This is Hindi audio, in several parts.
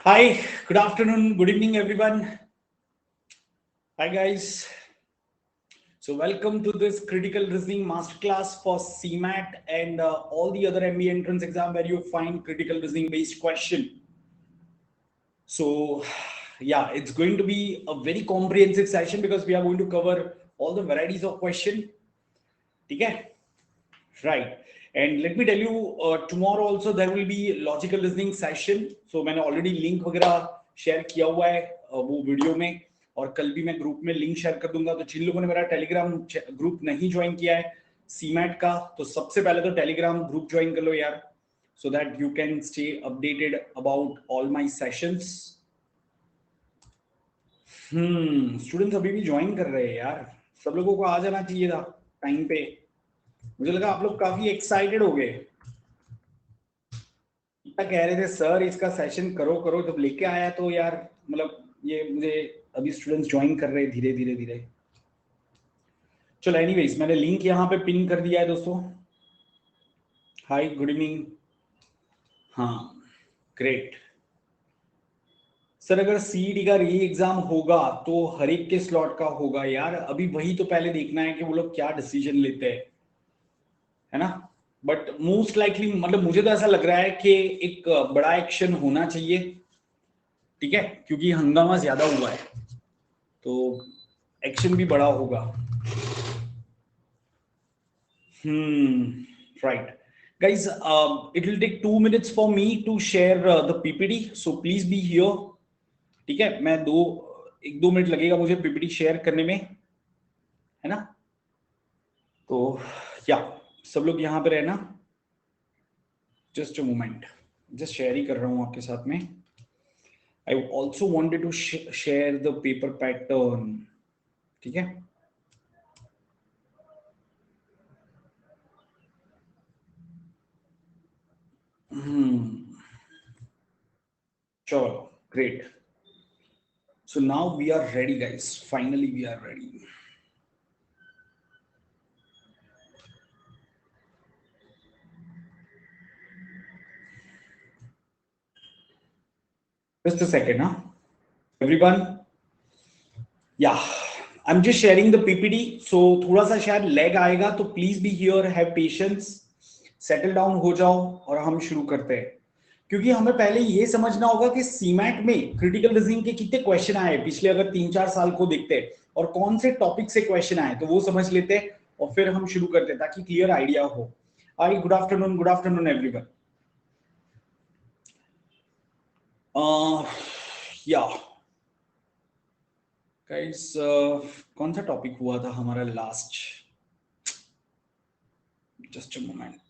Hi, good afternoon, good evening, everyone. Hi, guys. So, welcome to this critical reasoning masterclass for CMAT and all the other MBA entrance exam where you find critical reasoning based question. So, yeah, it's going to be a very comprehensive session because we are going to cover all the varieties of question. Okay, right. And let me tell you, tomorrow also there will be logical reasoning session. So मैंने already link वगैरह share किया हुआ है वो वीडियो में, और कल भी मैं ग्रुप में लिंक शेयर कर दूंगा। तो जिन लोगों ने मेरा टेलीग्राम ग्रुप नहीं ज्वाइन किया है सीमैट का, तो सबसे पहले तो टेलीग्राम ग्रुप ज्वाइन कर लो यार, so that you can stay updated about all my sessions. Students अभी भी ज्वाइन कर रहे हैं यार, सब लोगों को आ जाना चाहिए था टाइम पे। मुझे लगा आप लोग काफी एक्साइटेड हो गए, कह रहे थे सर इसका सेशन करो करो, जब लेके आया तो यार मतलब ये मुझे अभी स्टूडेंट्स ज्वाइन कर रहे हैं धीरे धीरे धीरे। चलो एनीवेज, मैंने लिंक यहाँ पे पिन कर दिया है दोस्तों। हाय, गुड इवनिंग। हाँ, ग्रेट। सर अगर सीईटी का री एग्जाम होगा तो हर एक के स्लॉट का होगा यार, अभी वही तो पहले देखना है कि वो लोग क्या डिसीजन लेते हैं, है ना। बट मोस्ट लाइकली मतलब मुझे तो ऐसा लग रहा है कि एक बड़ा एक्शन होना चाहिए, ठीक है, क्योंकि हंगामा ज्यादा हुआ है तो एक्शन भी बड़ा होगा। Right, guys, it will take 2 minutes for me to share the PPT, so please be here। ठीक है, मैं एक दो मिनट लगेगा मुझे पीपीटी शेयर करने में, है ना। तो या सब लोग यहाँ पे रहना, just a moment, just share ही कर रहा हूँ आपके साथ में। I also wanted to share the paper pattern, ठीक है। चलो great. So now we are ready, guys. Finally, we are ready. Just a second, huh? Everyone, yeah, I'm just sharing the PPT. So थोड़ा सा शायद लैग आएगा, तो please be here, have patience, settle down हो जाओ और हम शुरू करते हैं। क्योंकि हमें पहले ये समझना होगा कि सीमैट में क्रिटिकल रीजनिंग के कितने क्वेश्चन आए पिछले अगर 3-4 साल को देखते हैं, और कौन से टॉपिक से क्वेश्चन आए तो वो समझ लेते हैं, और फिर हम शुरू करते हैं ताकि क्लियर आइडिया हो। आई गुड आफ्टरनून एवरीवन। या गाइस, कौन सा टॉपिक हुआ था हमारा last? Just a moment.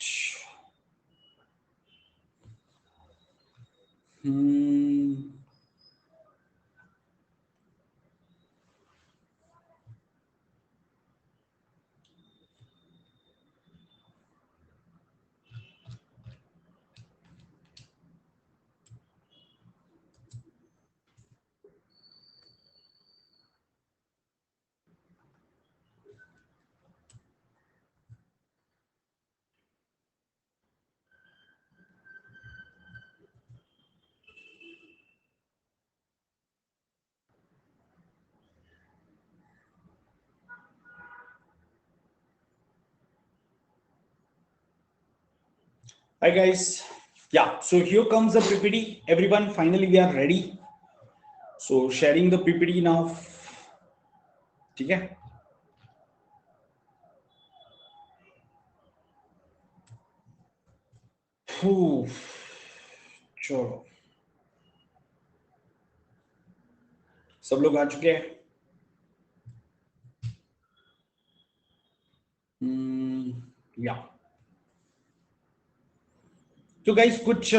Hi guys, yeah, so here comes the PPT. Everyone, finally we are ready. So sharing the PPT now, ठीक है। चलो सब लोग आ चुके हैं। या तो गाइस कुछ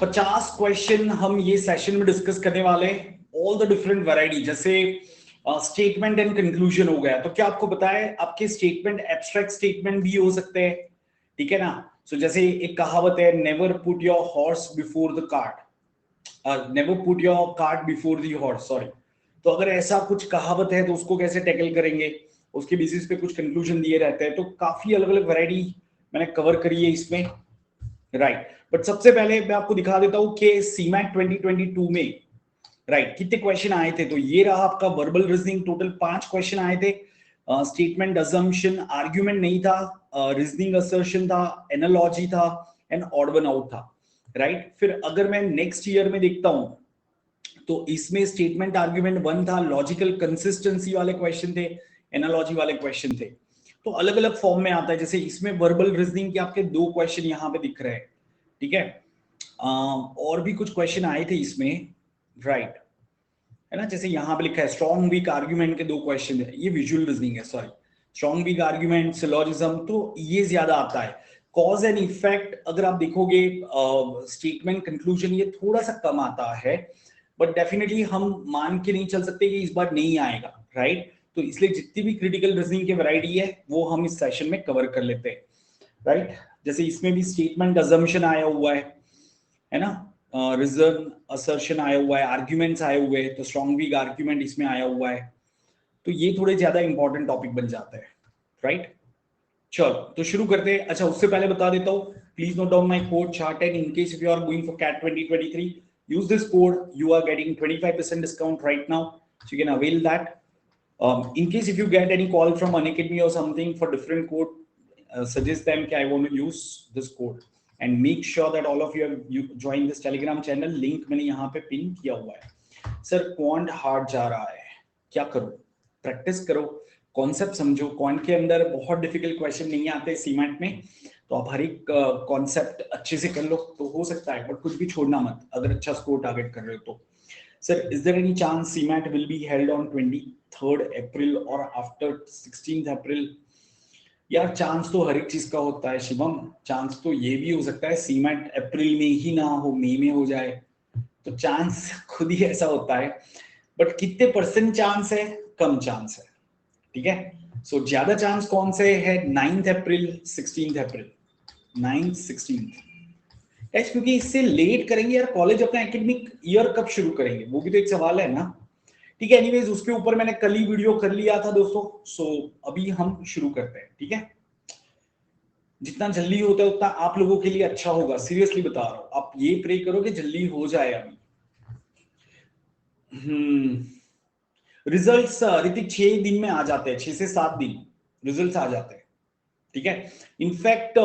50 क्वेश्चन हम ये सेशन में डिस्कस करने वाले हैं, ऑल द डिफरेंट वैरायटी। जैसे स्टेटमेंट एंड कंक्लूजन हो गया, तो क्या आपको पता है आपके स्टेटमेंट एब्स्ट्रैक्ट स्टेटमेंट भी हो सकते हैं, ठीक है ना। सो जैसे एक कहावत है, never put your horse before the cart, never put your cart before the horse, sorry. तो अगर ऐसा कुछ कहावत है तो उसको कैसे टैकल करेंगे, उसके बेसिस पे कुछ कंक्लूजन दिए रहते हैं। तो काफी अलग अलग वैरायटी मैंने कवर करी है इसमें, राइट। बट सबसे पहले मैं आपको दिखा देता हूं कि सीमैट 2022 में राइट कितने क्वेश्चन आए थे। तो ये रहा आपका वर्बल रीजनिंग, टोटल 5 क्वेश्चन आए थे। स्टेटमेंट, अजम्पशन, आर्ग्यूमेंट नहीं था, रीजनिंग असर्शन था, एनालॉजी था एंड ऑड वन आउट था। राइट, फिर अगर मैं नेक्स्ट ईयर में देखता हूं तो इसमें स्टेटमेंट आर्ग्यूमेंट 1 था, लॉजिकल कंसिस्टेंसी वाले क्वेश्चन थे, एनालॉजी वाले क्वेश्चन थे। तो अलग अलग फॉर्म में आता है। जैसे इसमें वर्बल रीजनिंग के आपके 2 क्वेश्चन यहाँ पे दिख रहे हैं, ठीक है। और भी कुछ क्वेश्चन आए थे इसमें, राइट, है ना। जैसे यहाँ पे लिखा है स्ट्रॉन्ग वीक आर्ग्यूमेंट के 2 क्वेश्चन है, ये विजुअल रीजनिंग है, sorry. Strong week argument, syllogism, तो ये ज्यादा आता है। कॉज एंड इफेक्ट अगर आप देखोगे, स्टेटमेंट कंक्लूजन, ये थोड़ा सा कम आता है। बट डेफिनेटली हम मान के नहीं चल सकते कि इस बार नहीं आएगा, राइट। तो इसलिए जितनी भी क्रिटिकल रीजनिंग की वैरायटी है वो हम इस सेशन में कवर कर लेते हैं, राइट। जैसे इसमें भी स्टेटमेंट अजम्पशन आया हुआ है ना, रिजन असर्शन आया हुआ है, आर्ग्यूमेंट्स आए हुए हैं, तो स्ट्रॉन्ग वीक आर्ग्यूमेंट इसमें आया हुआ है। तो ये थोड़े ज्यादा इंपॉर्टेंट टॉपिक बन जाते हैं, राइट। चलो तो शुरू करते हैं। अच्छा, उससे पहले बता देता हूँ, please note down my code CHART10 in case if you are going for CAT 2023, use this code, you are getting 25% discount right now, so you can avail that. In case if you get any call from Unacademy or something for different code, suggest them कि I want to use this code and make sure that all of you have you join this Telegram channel. Link मैंने यहाँ पे पिन किया हुआ है। सर क्वांट हार्ड जा रहा है, क्या करूँ? प्रैक्टिस करो, कॉन्सेप्ट समझो। क्वांट के अंदर बहुत डिफिकल्ट क्वेश्चन नहीं आते सीमेंट में, तो आप हर एक कॉन्सेप्ट अच्छे से कर लो तो हो सकता है, बट कुछ भी छोड़ना मत अगर अच्छा स्कोर टारगेट कर रहे हो तो। Sir, is there any chance CMAT will be held on 23rd April और आफ्टर 16th अप्रैल? यार चांस तो हर एक चीज का होता है शिवम। चांस तो ये भी हो सकता है सीमेट अप्रैल में ही ना हो, मई में हो जाए, तो चांस खुद ही ऐसा होता है। बट कितने परसेंट चांस है? कम चांस है, ठीक है। सो ज्यादा चांस कौन से है? 9th अप्रैल, 16th अप्रैल, 9th 16th। यस, क्योंकि इससे लेट करेंगे यार, कॉलेज अपना एकेडमिक ईयर कब शुरू करेंगे वो भी तो एक सवाल है ना। ठीक है, एनीवेज उसके ऊपर मैंने कल ही वीडियो कर लिया था दोस्तों। सो अभी हम शुरू करते हैं, ठीक है। जितना जल्दी होता है उतना आप लोगों के लिए अच्छा होगा, सीरियसली बता रहा हूं। आप ये प्रे करो कि जल्दी हो जाए अभी। रिजल्ट्स ऋतिक 6 दिन में आ जाते हैं, 6 से 7 दिन रिजल्ट्स आ जाते हैं, ठीक है। इनफैक्ट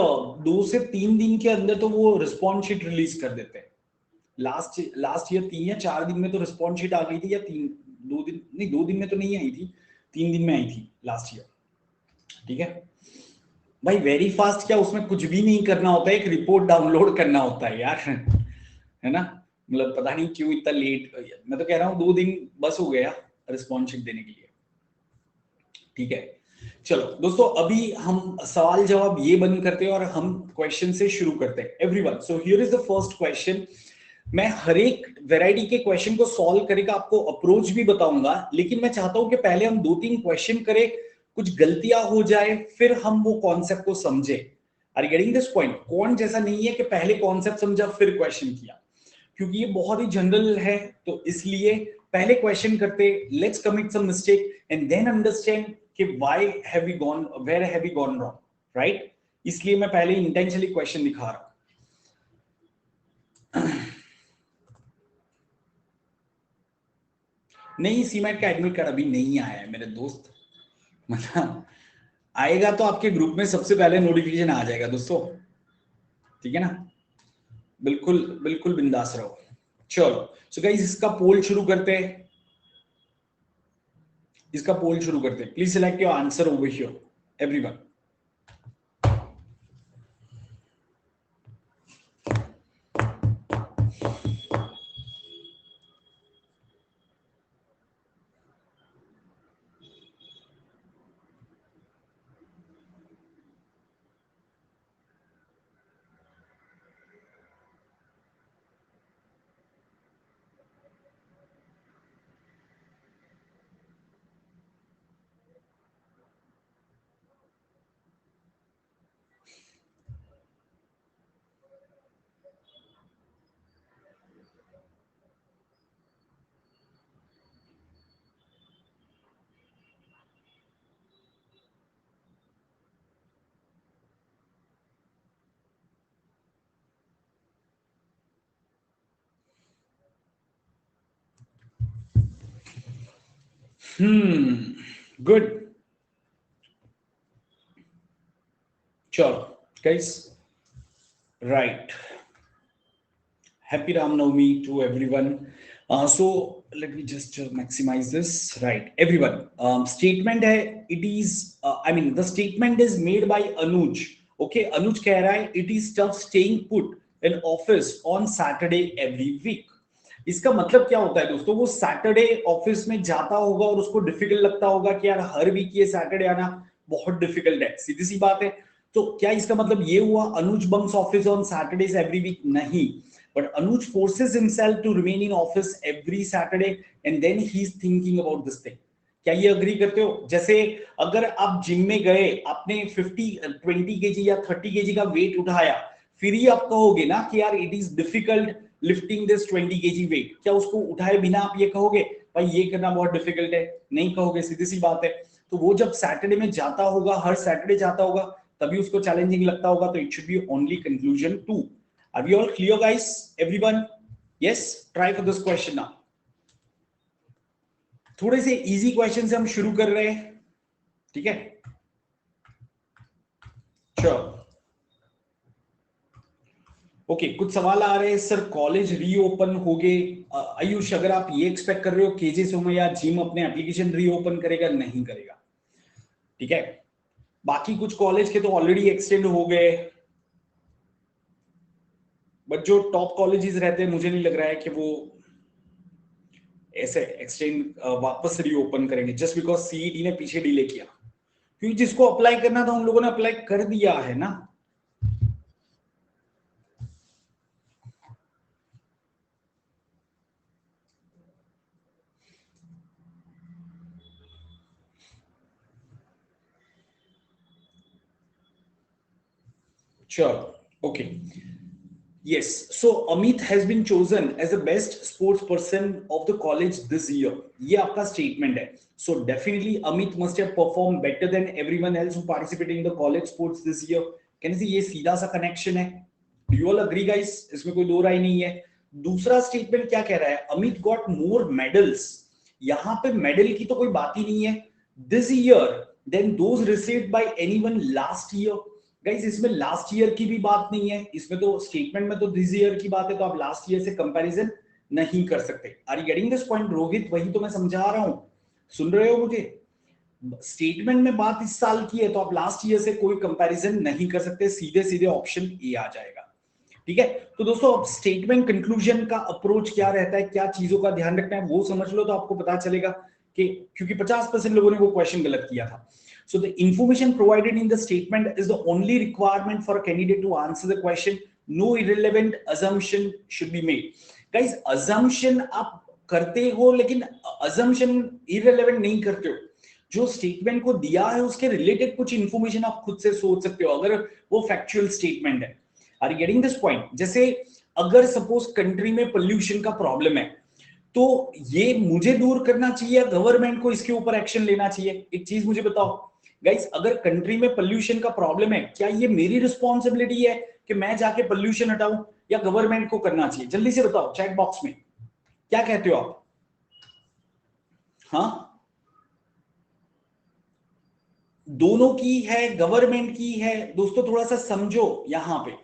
2 से 3 दिन के अंदर तो वो रिस्पॉन्स शीट रिलीज कर देते हैं। लास्ट लास्ट ईयर 3 या 4 दिन में तो रिस्पॉन्स शीट आ गई थी, या 2 दिन नहीं, 2 दिन में तो नहीं आई थी, 3 दिन में आई थी लास्ट ईयर, ठीक है। भाई वेरी फास्ट क्या, उसमें कुछ भी नहीं करना होता है, एक रिपोर्ट डाउनलोड करना होता है यार, है ना। मतलब पता नहीं क्यों इतना लेट, मैं तो कह रहा हूँ 2 दिन बस हो गया रिस्पॉन्स शीट देने के लिए, ठीक है। चलो दोस्तों, अभी हम सवाल जवाब ये बंद करते हैं और हम क्वेश्चन से शुरू करते हैं। Everyone, so here is the first question. मैं हर एक वैरायटी के क्वेश्चन को सॉल्व करके आपको अप्रोच भी बताऊंगा, लेकिन मैं चाहता हूं कि पहले हम 2-3 क्वेश्चन करें, कुछ गलतियां हो जाए, फिर हम वो कॉन्सेप्ट को समझे। Are getting this point? कौन जैसा नहीं है कि पहले कॉन्सेप्ट समझा फिर क्वेश्चन किया, क्योंकि ये बहुत ही जनरल है। तो इसलिए पहले क्वेश्चन करते, let's commit some mistake and then understand कि why have we gone, where have we gone wrong, right. इसलिए मैं पहले इंटेंशनली क्वेश्चन दिखा रहा हूं। नहीं, सीमेट का एडमिट कार्ड अभी नहीं आया है मेरे दोस्त, मतलब आएगा तो आपके ग्रुप में सबसे पहले नोटिफिकेशन आ जाएगा दोस्तों, ठीक है ना। बिल्कुल बिल्कुल बिंदास रहो। चलो, सो गाइस इसका पोल शुरू करते हैं, please select your answer over here everyone. Good. चलो guys, right, happy Ram Navami to everyone. So let me just maximize this. Right, everyone, statement hai, it is I mean the statement is made by Anuj. Okay, Anuj keh raha hai it is tough staying put in office on Saturday every week. इसका मतलब क्या होता है दोस्तों, वो सैटरडे ऑफिस में जाता होगा और उसको डिफिकल्ट लगता होगा कि यार हर वीक ये सैटरडे आना बहुत डिफिकल्ट है, सीधी सी बात है. तो क्या इसका मतलब ये हुआ Anuj bunks office on Saturdays every week? नहीं, but Anuj forces himself to remain in office every Saturday and then he is thinking about this thing. क्या ये अग्री करते हो? जैसे अगर आप जिम में गए, आपने 20 केजी या 30 केजी का वेट उठाया, फिर ही आप कहोगे ना कि यार it is difficult lifting this 20 KG weight. क्या उसको उठाए बिना आप ये कहोगे भाई ये करना बहुत डिफिकल्ट है? नहीं कहोगे, सीधी सी बात है. तो वो जब सैटरडे में जाता होगा, हर सैटरडे जाता होगा, तभी उसको चैलेंजिंग लगता होगा. तो it should be only conclusion 2. Are we all clear guys, everyone? Yes, try for this question now. थोड़े से इजी क्वेश्चन से हम शुरू कर रहे हैं, ठीक है? चलो ओके, कुछ सवाल आ रहे हैं. सर कॉलेज रीओपन हो गए. आयुष, अगर आप ये एक्सपेक्ट कर रहे हो केजे सोमैया जिम अपने एप्लीकेशन रीओपन करेगा, नहीं करेगा, ठीक है? बाकी कुछ कॉलेज के तो ऑलरेडी एक्सटेंड हो गए, बट जो टॉप कॉलेजेस रहते हैं मुझे नहीं लग रहा है कि वो ऐसे एक्सटेंड वापस रीओपन करेंगे जस्ट बिकॉज सीईटी ने पीछे डिले किया. क्योंकि जिसको अप्लाई करना था उन लोगों ने अप्लाई कर दिया है ना. Sure. Okay. Yes. So Amit has been chosen as the best sports person of the college this year. ये आपका statement है. So definitely Amit must have performed better than everyone else who participated in the college sports this year. Can you see ये सीधा सा connection है? Do you all agree guys? इसमें कोई दो राय नहीं है. दूसरा statement क्या कह रहा है? Amit got more medals. यहाँ पे medal की तो कोई बात ही नहीं है. This year than those received by anyone last year. Guys इसमें लास्ट ईयर की भी बात नहीं है, इसमें तो स्टेटमेंट में तो दिस ईयर की बात है, तो आप लास्ट ईयर से कंपैरिजन नहीं कर सकते. Are you getting this point Rohit? वही तो मैं समझा रहा हूं, सुन रहे हो मुझे? स्टेटमेंट में बात इस साल की है तो आप लास्ट ईयर से कोई कंपैरिजन नहीं कर सकते, सीधे सीधे ऑप्शन ए आ जाएगा, ठीक है? तो दोस्तों अब स्टेटमेंट कंक्लूजन का अप्रोच क्या रहता है, क्या चीजों का ध्यान रखना है वो समझ लो, तो आपको पता चलेगा कि क्योंकि 50% लोगों ने वो क्वेश्चन गलत किया था. So the information provided in the statement is the only requirement for a candidate to answer the question. No irrelevant assumption should be made. Guys, assumption आप करते हो लेकिन assumption irrelevant नहीं करते हो. जो स्टेटमेंट को दिया है उसके रिलेटेड कुछ इंफॉर्मेशन आप खुद से सोच सकते हो अगर वो फैक्चुअल स्टेटमेंट है. Are you getting this point? जैसे अगर सपोज कंट्री में पोल्यूशन का प्रॉब्लम है तो ये मुझे दूर करना चाहिए या गवर्नमेंट को इसके ऊपर एक्शन लेना चाहिए? एक चीज मुझे बताओ गाइस, अगर कंट्री में पोल्यूशन का प्रॉब्लम है, क्या ये मेरी रिस्पॉन्सिबिलिटी है कि मैं जाके पोल्यूशन हटाऊं या गवर्नमेंट को करना चाहिए? जल्दी से बताओ चैट बॉक्स में, क्या कहते हो आप? हाँ, दोनों की है, गवर्नमेंट की है. दोस्तों थोड़ा सा समझो यहां पे.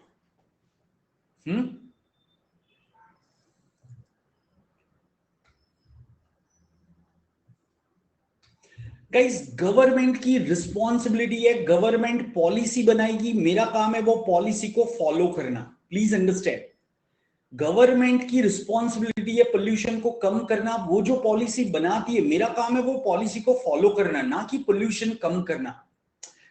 गाइस गवर्नमेंट की रिस्पॉन्सिबिलिटी है, गवर्नमेंट पॉलिसी बनाएगी, मेरा काम है वो पॉलिसी को फॉलो करना. प्लीज अंडरस्टैंड, गवर्नमेंट की रिस्पॉन्सिबिलिटी है पोल्यूशन को कम करना. वो जो पॉलिसी बनाती है, मेरा काम है वो पॉलिसी को फॉलो करना, ना कि पोल्यूशन कम करना.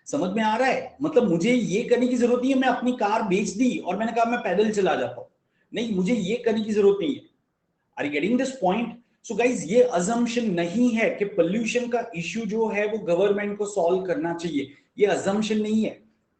समझ में आ रहा है? मतलब मुझे ये करने की जरूरत नहीं है मैं अपनी कार बेच दी और मैंने कहा मैं पैदल चला जाता हूं. नहीं, मुझे ये करने की जरूरत नहीं है. Are you getting this point? So guys ये अजम्पशन नहीं है कि पोल्यूशन का इश्यू जो है वो गवर्नमेंट को सॉल्व करना चाहिए. ये अजम्पशन नहीं है.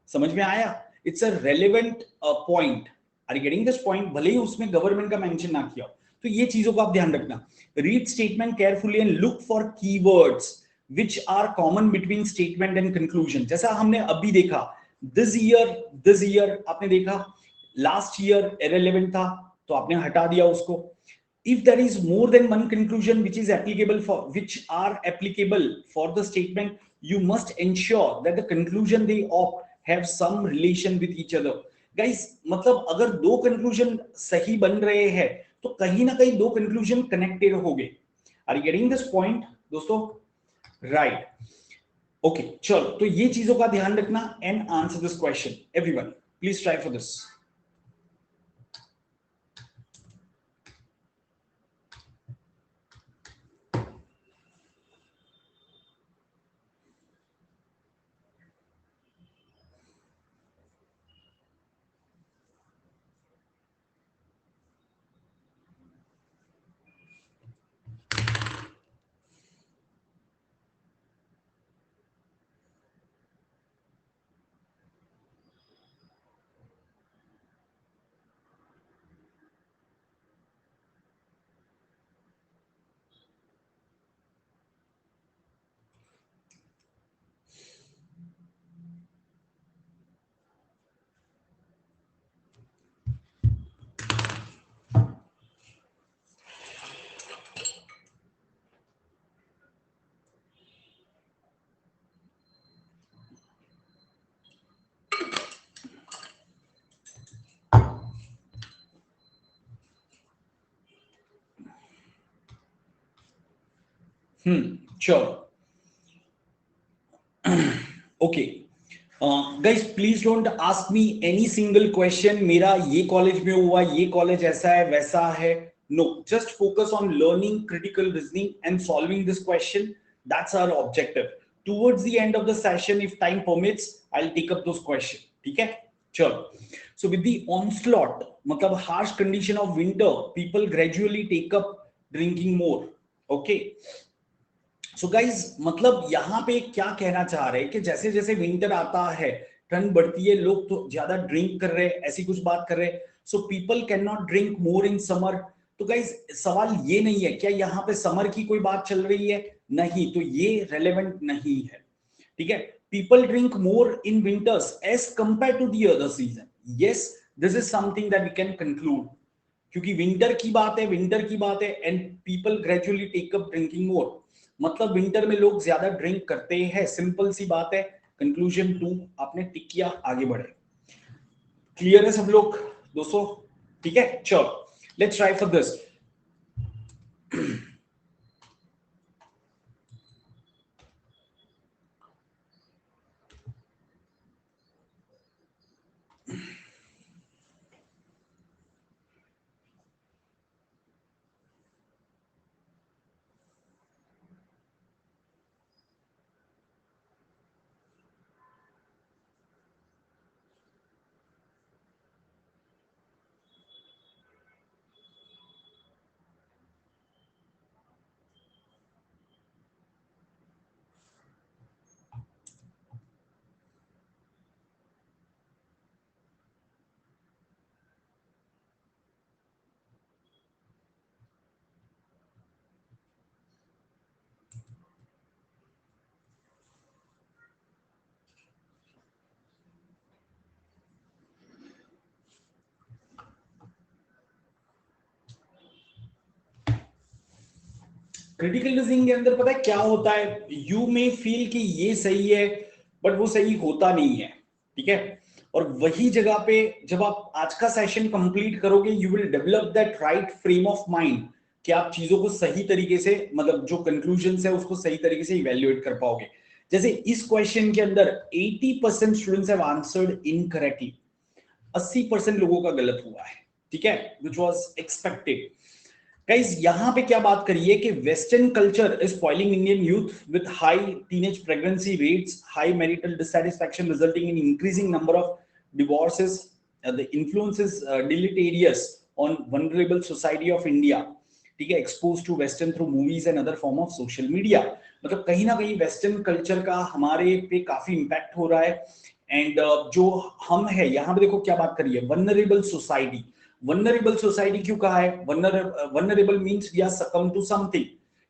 समझ में आया? It's a relevant point. Are you getting this point? भले ही उसमें गवर्नमेंट का मेंशन ना किया हो. तो ये चीजों को आप ध्यान रखना. Read statement carefully and look for keywords which are common between statement and conclusion. जैसा हमने अभी देखा, this year आपने देखा, last year irrelevant था तो आपने हटा दिया उसको. if there is more than one conclusion which is applicable for which are applicable for the statement, you must ensure that the conclusion they opt have some relation with each other. guys, मतलब अगर दो कंक्लूजन सही बन रहे हैं तो कहीं ना कहीं दो कंक्लूजन कनेक्टेड होंगे. Are you getting this point दोस्तों? राइट. ओके, चलो तो ये चीजों का ध्यान रखना and answer this question. Everyone please try for this. Sure. Okay. Guys, please don't ask me any single question. मेरा ये कॉलेज में हुआ, ये कॉलेज ऐसा है वैसा है. No, just focus on learning critical reasoning and solving this question. That's our objective. Towards the end of the session, if time permits, I'll take up those questions. ठीक है? चलो. So with the onslaught, मतलब harsh condition of winter, people gradually take up drinking more. Okay. So guys, मतलब यहाँ पे क्या कहना चाह रहे हैं कि जैसे जैसे विंटर आता है, ठंड बढ़ती है, लोग तो ज्यादा ड्रिंक कर रहे हैं, ऐसी कुछ बात कर रहे हैं. So people can not drink more in summer. तो गाइज सवाल ये नहीं है क्या यहाँ पे समर की कोई बात चल रही है? नहीं, तो ये रेलेवेंट नहीं है. ठीक है. People drink more in winters as compare to the other season. Yes, this is something that we can conclude, क्योंकि विंटर की बात है, विंटर की बात है, and people gradually take up drinking more. मतलब विंटर में लोग ज्यादा ड्रिंक करते हैं. सिंपल सी बात है. कंक्लूजन 2 आपने टिक किया, आगे बढ़े. क्लियर है सब लोग दोस्तों? ठीक है, चलो let's try for this. Critical reasoning के अंदर पता है क्या होता है? यू मे फील कि ये सही है, बट वो सही होता नहीं है. ठीक है. और वही जगह पे जब आप आज का सेशन कंप्लीट करोगे, you will develop that right frame of mind कि आप चीजों को सही तरीके से, मतलब जो कंक्लूजन है उसको सही तरीके से इवेल्युएट कर पाओगे. जैसे इस क्वेश्चन के अंदर 80% स्टूडेंट्स हैव आंसर्ड इनकरेक्टली. 80% लोगों का गलत हुआ है. ठीक है, विच वॉज एक्सपेक्टेड. गाइस, यहां पे क्या बात करिए कि western culture is spoiling Indian youth with high teenage pregnancy rates, high marital dissatisfaction resulting in increasing number of divorces. The influence is deleterious on vulnerable society of India. ठीक है, expose to western through movies and other form of social media. मतलब कहीं ना कहीं वेस्टर्न कल्चर का हमारे पे काफी इंपैक्ट हो रहा है. एंड जो हम है यहाँ पे देखो क्या बात करिए, वनरेबल सोसाइटी. वनरेबल सोसाइटी क्यों कहा है? Vulnerable means we are succumb to something.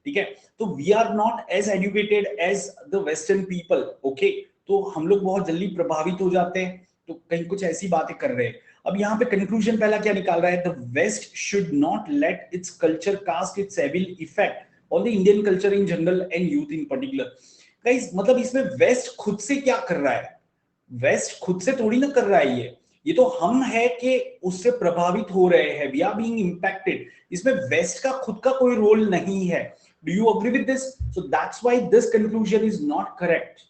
ठीक है, तो we are not as educated as the western people. Okay, तो हम लोग बहुत जल्दी प्रभावित हो जाते हैं. तो कहीं कुछ ऐसी बातें कर रहे हैं. अब यहाँ पे कंक्लूजन पहला क्या निकाल रहा है, the west should not let its culture cast its evil effect on the Indian culture in general and youth in particular. Guys मतलब इसमें वेस्ट खुद से क्या कर रहा है, वेस्ट खुद से थोड़ी ना कर रहा है, ये तो हम है कि उससे प्रभावित हो रहे हैं, वी आर बीइंग इंपैक्टेड। इसमें वेस्ट का खुद का कोई रोल नहीं है। Do you agree with this? So that's why this conclusion is not correct.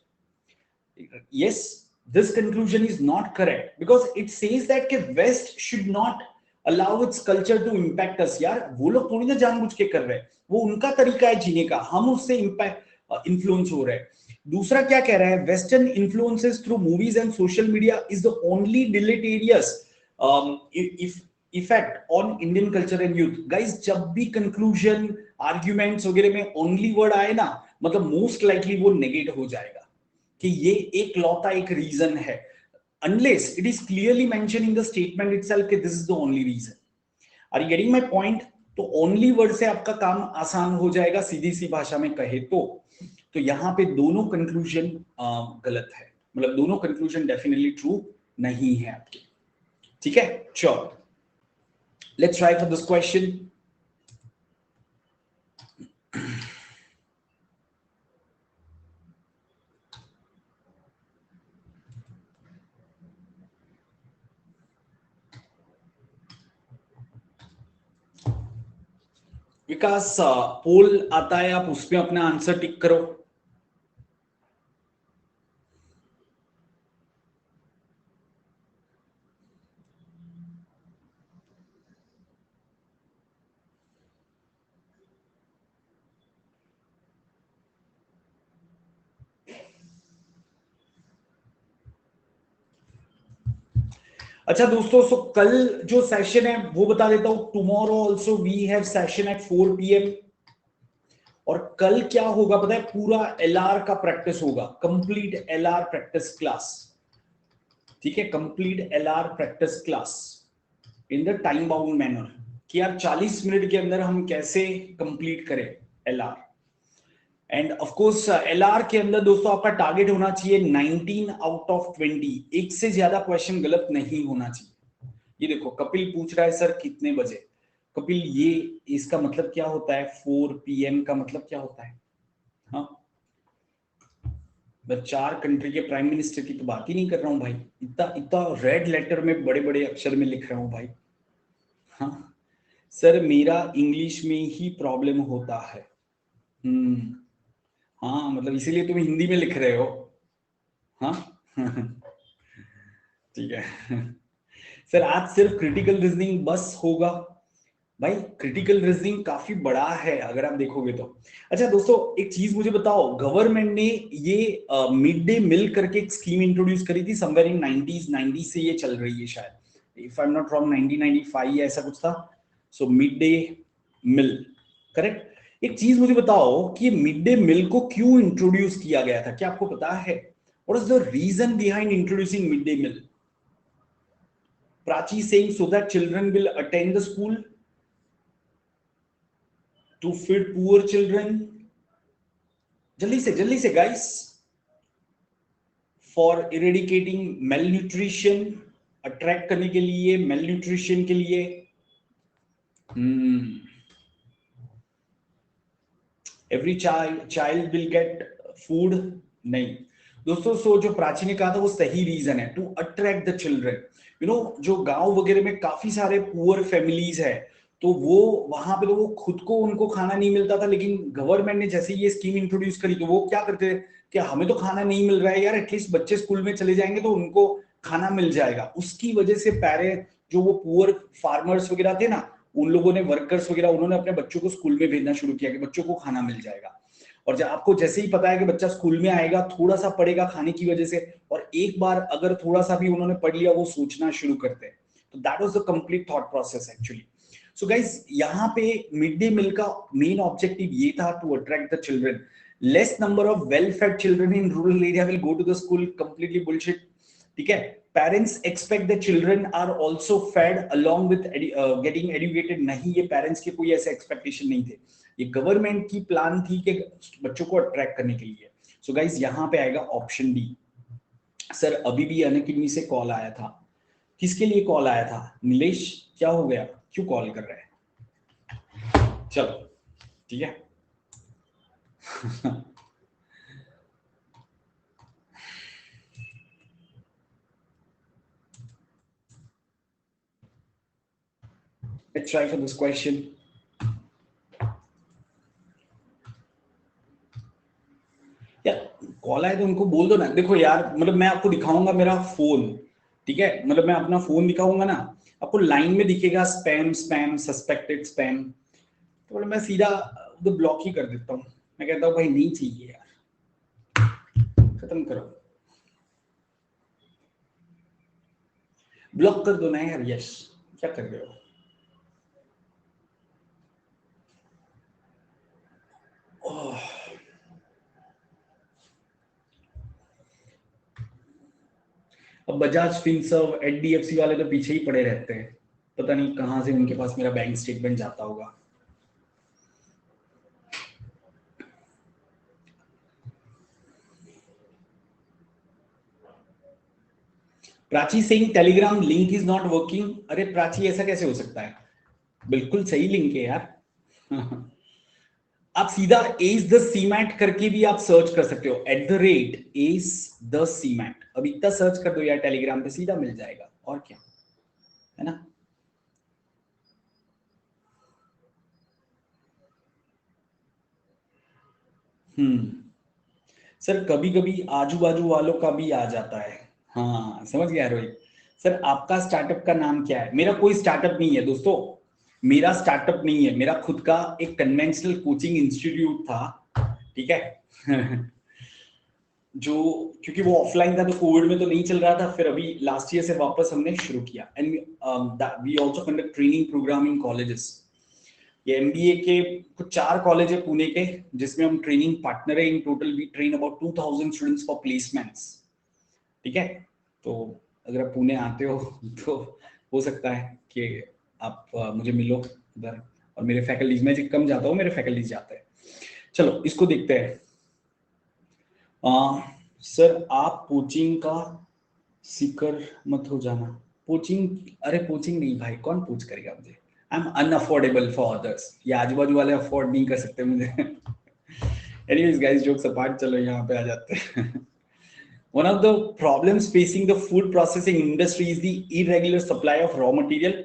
Yes, this conclusion is not correct because it says that कि west should not allow its culture to impact us। यार वो लोग थोड़ी ना जानबूझ के कर रहे हैं, वो उनका तरीका है जीने का, हम उससे इन्फ्लुएंस हो रहे हैं। दूसरा क्या कह रहा है, western influences through movies and social media is the only deleterious effect on Indian culture and youth. Guys जब भी कंक्लूजन आर्ग्यूमेंट्स वगैरह में ओनली वर्ड आए ना, मतलब मोस्ट लाइकली वो नेगेट हो जाएगा कि ये एक लौता एक रीजन है, unless it is clearly mentioned in the statement itself कि this is the only reason। Are you getting my point? तो only word से आपका काम आसान हो जाएगा, सीधी सी भाषा में कहे तो यहाँ पे दोनों कंक्लूजन गलत है, मतलब दोनों कंक्लूजन डेफिनेटली ट्रू नहीं है आपके। ठीक है, चलो let's try for this question. Vikas poll आता है, आप उसमें अपना आंसर टिक करो। अच्छा दोस्तों, सो कल जो सेशन है वो बता देता हूं। Tomorrow also we have session at 4 PM। और कल क्या होगा पता है, पूरा एलआर का प्रैक्टिस होगा, कंप्लीट एलआर प्रैक्टिस क्लास। ठीक है, complete LR practice class in the time bound manner, कि यार 40 मिनट के अंदर हम कैसे कंप्लीट करें LR. End of course LR के अंदर दोस्तों आपका टारगेट होना चाहिए 19 आउट ऑफ 20, एक से ज्यादा क्वेश्चन गलत नहीं होना चाहिए। ये देखो कपिल पूछ रहा है सर कितने बजे। कपिल ये इसका मतलब क्या होता है, 4 PM का मतलब क्या होता है? हाँ, मैं 4 कंट्री के प्राइम मिनिस्टर की तो बात ही नहीं कर रहा हूं भाई, इतना इतना रेड लेटर में बड़े बड़े अक्षर में लिख रहा हूं भाई। हाँ सर, मेरा इंग्लिश में ही प्रॉब्लम होता है। हाँ मतलब इसीलिए तुम हिंदी में लिख रहे हो। हाँ ठीक है सर, आज सिर्फ क्रिटिकल रीजनिंग बस होगा? भाई क्रिटिकल रीजनिंग काफी बड़ा है अगर आप देखोगे तो। अच्छा दोस्तों, एक चीज मुझे बताओ, गवर्नमेंट ने ये मिड डे मिल करके एक स्कीम इंट्रोड्यूस करी थी समवेयर इन 90 से ये चल रही है शायद, if I am not wrong 1995 या ऐसा कुछ था। सो मिड डे मिल, करेक्ट। एक चीज मुझे बताओ कि ये मिड डे मिल को क्यों इंट्रोड्यूस किया गया था, क्या आपको पता है? What is the reason behind introducing mid day meal? Prachi saying so that children will attend the school, to feed poor children, जल्दी से guys, for eradicating malnutrition, attract करने के लिए malnutrition के लिए। Every child will get food, नहीं दोस्तों। सो जो प्राची ने कहा था वो सही रीजन है, to attract the children. You know जो गांव वगैरह में काफी सारे पुअर फैमिलीज है, तो वो वहां पे तो वो खुद को उनको खाना नहीं मिलता था, लेकिन गवर्नमेंट ने जैसे ये स्कीम इंट्रोड्यूस करी तो वो क्या करते थे कि हमें तो खाना नहीं मिल रहा है यार, एटलीस्ट बच्चे स्कूल में चले जाएंगे तो उनको खाना मिल जाएगा। उसकी वजह से पहले जो वो पुअर फार्मर्स वगैरह थे ना, उन लोगों ने, वर्कर्स वगैरह, उन्होंने अपने बच्चों को स्कूल में भेजना शुरू किया कि बच्चों को खाना मिल जाएगा। और जब आपको जैसे ही पता है कि बच्चा स्कूल में आएगा, थोड़ा सा पढ़ेगा खाने की वजह से, और एक बार अगर थोड़ा सा भी उन्होंने पढ़ लिया वो सोचना शुरू करते हैं। तो that was the complete thought process actually. So guys यहाँ पे मिड डे मील का मेन ऑब्जेक्टिव ये था, to attract the children. Less number of well fed children in rural area will go to the school, completely bullshit. ठीक है, parents expect the children are also fed along with getting educated, नहीं ये पेरेंट्स के कोई ऐसे एक्सपेक्टेशन नहीं थे, ये गवर्नमेंट की प्लान थी कि बच्चों को अट्रैक्ट करने के लिए। सो गाइस यहाँ पे आएगा ऑप्शन डी। सर अभी भी अनअकैडमी से कॉल आया था किसके लिए कॉल आया था? नीलेश, क्या हो गया, क्यों कॉल कर रहे हैं? चलो ठीक है। Let's try for this question. यार कॉल आए तो उनको बोल दो ना, देखो यार मतलब मैं आपको दिखाऊंगा मेरा फोन, ठीक है, मतलब मैं अपना फोन दिखाऊंगा ना, आपको लाइन में दिखेगा स्पैम स्पैम सस्पेक्टेड स्पैम, तो मतलब मैं सीधा उधर ब्लॉक ही कर देता हूँ। मैं कहता हूँ भाई नहीं चाहिए यार, खत्म करो, ब्लॉक कर दो ना यार। यस, क्या कर रहे हो? ओह, अब बजाज फिनसर्व एचडीएफसी वाले तो पीछे ही पड़े रहते हैं, पता नहीं कहां से उनके पास मेरा बैंक स्टेटमेंट जाता होगा। Prachi saying Telegram link is not working. अरे प्राची ऐसा कैसे हो सकता है? बिल्कुल सही लिंक है यार। आप सीधा एस द सीमैट करके भी आप सर्च कर सकते हो, @ एस द सीमैट, अब इतना सर्च कर दो यार टेलीग्राम पे, सीधा मिल जाएगा, और क्या है ना। सर कभी कभी आजू बाजू वालों का भी आ जाता है। हाँ समझ गया रोहित। सर आपका स्टार्टअप का नाम क्या है? मेरा कोई स्टार्टअप नहीं है दोस्तों, मेरा स्टार्टअप नहीं है, मेरा खुद का एक कन्वेंशनल कोचिंग इंस्टीट्यूट था, ठीक है। जो, क्योंकि वो ऑफलाइन था तो कोविड में तो नहीं चल रहा था, फिर अभी लास्ट ईयर से वापस हमने शुरू किया। And we also conduct training program in colleges. ये एमबीए के कुछ 4 कॉलेज है पुणे के, जिसमें हम ट्रेनिंग पार्टनर है। In total we train about 2000 students for placements, ठीक है। तो अगर आप पुणे आते हो तो हो सकता है कि आप मुझे मिलो उधर, और मेरे फैकल्टीज में कम जाता हूँ, मेरे फैकल्टीज जाते हैं। चलो इसको देखते हैं। सर आप कोचिंग का सीकर मत हो जाना। कोचिंग, अरे कोचिंग नहीं भाई, कौन पूछ करेगा मुझे, I am unaffordable for others, ये आजू बाजू वाले अफोर्ड नहीं कर सकते मुझे। एनीवेज गाइस, जोक्स अपार्ट, चलो यहाँ पे आ जाते हैं। One of the problems facing the food processing industry is the irregular supply of raw material.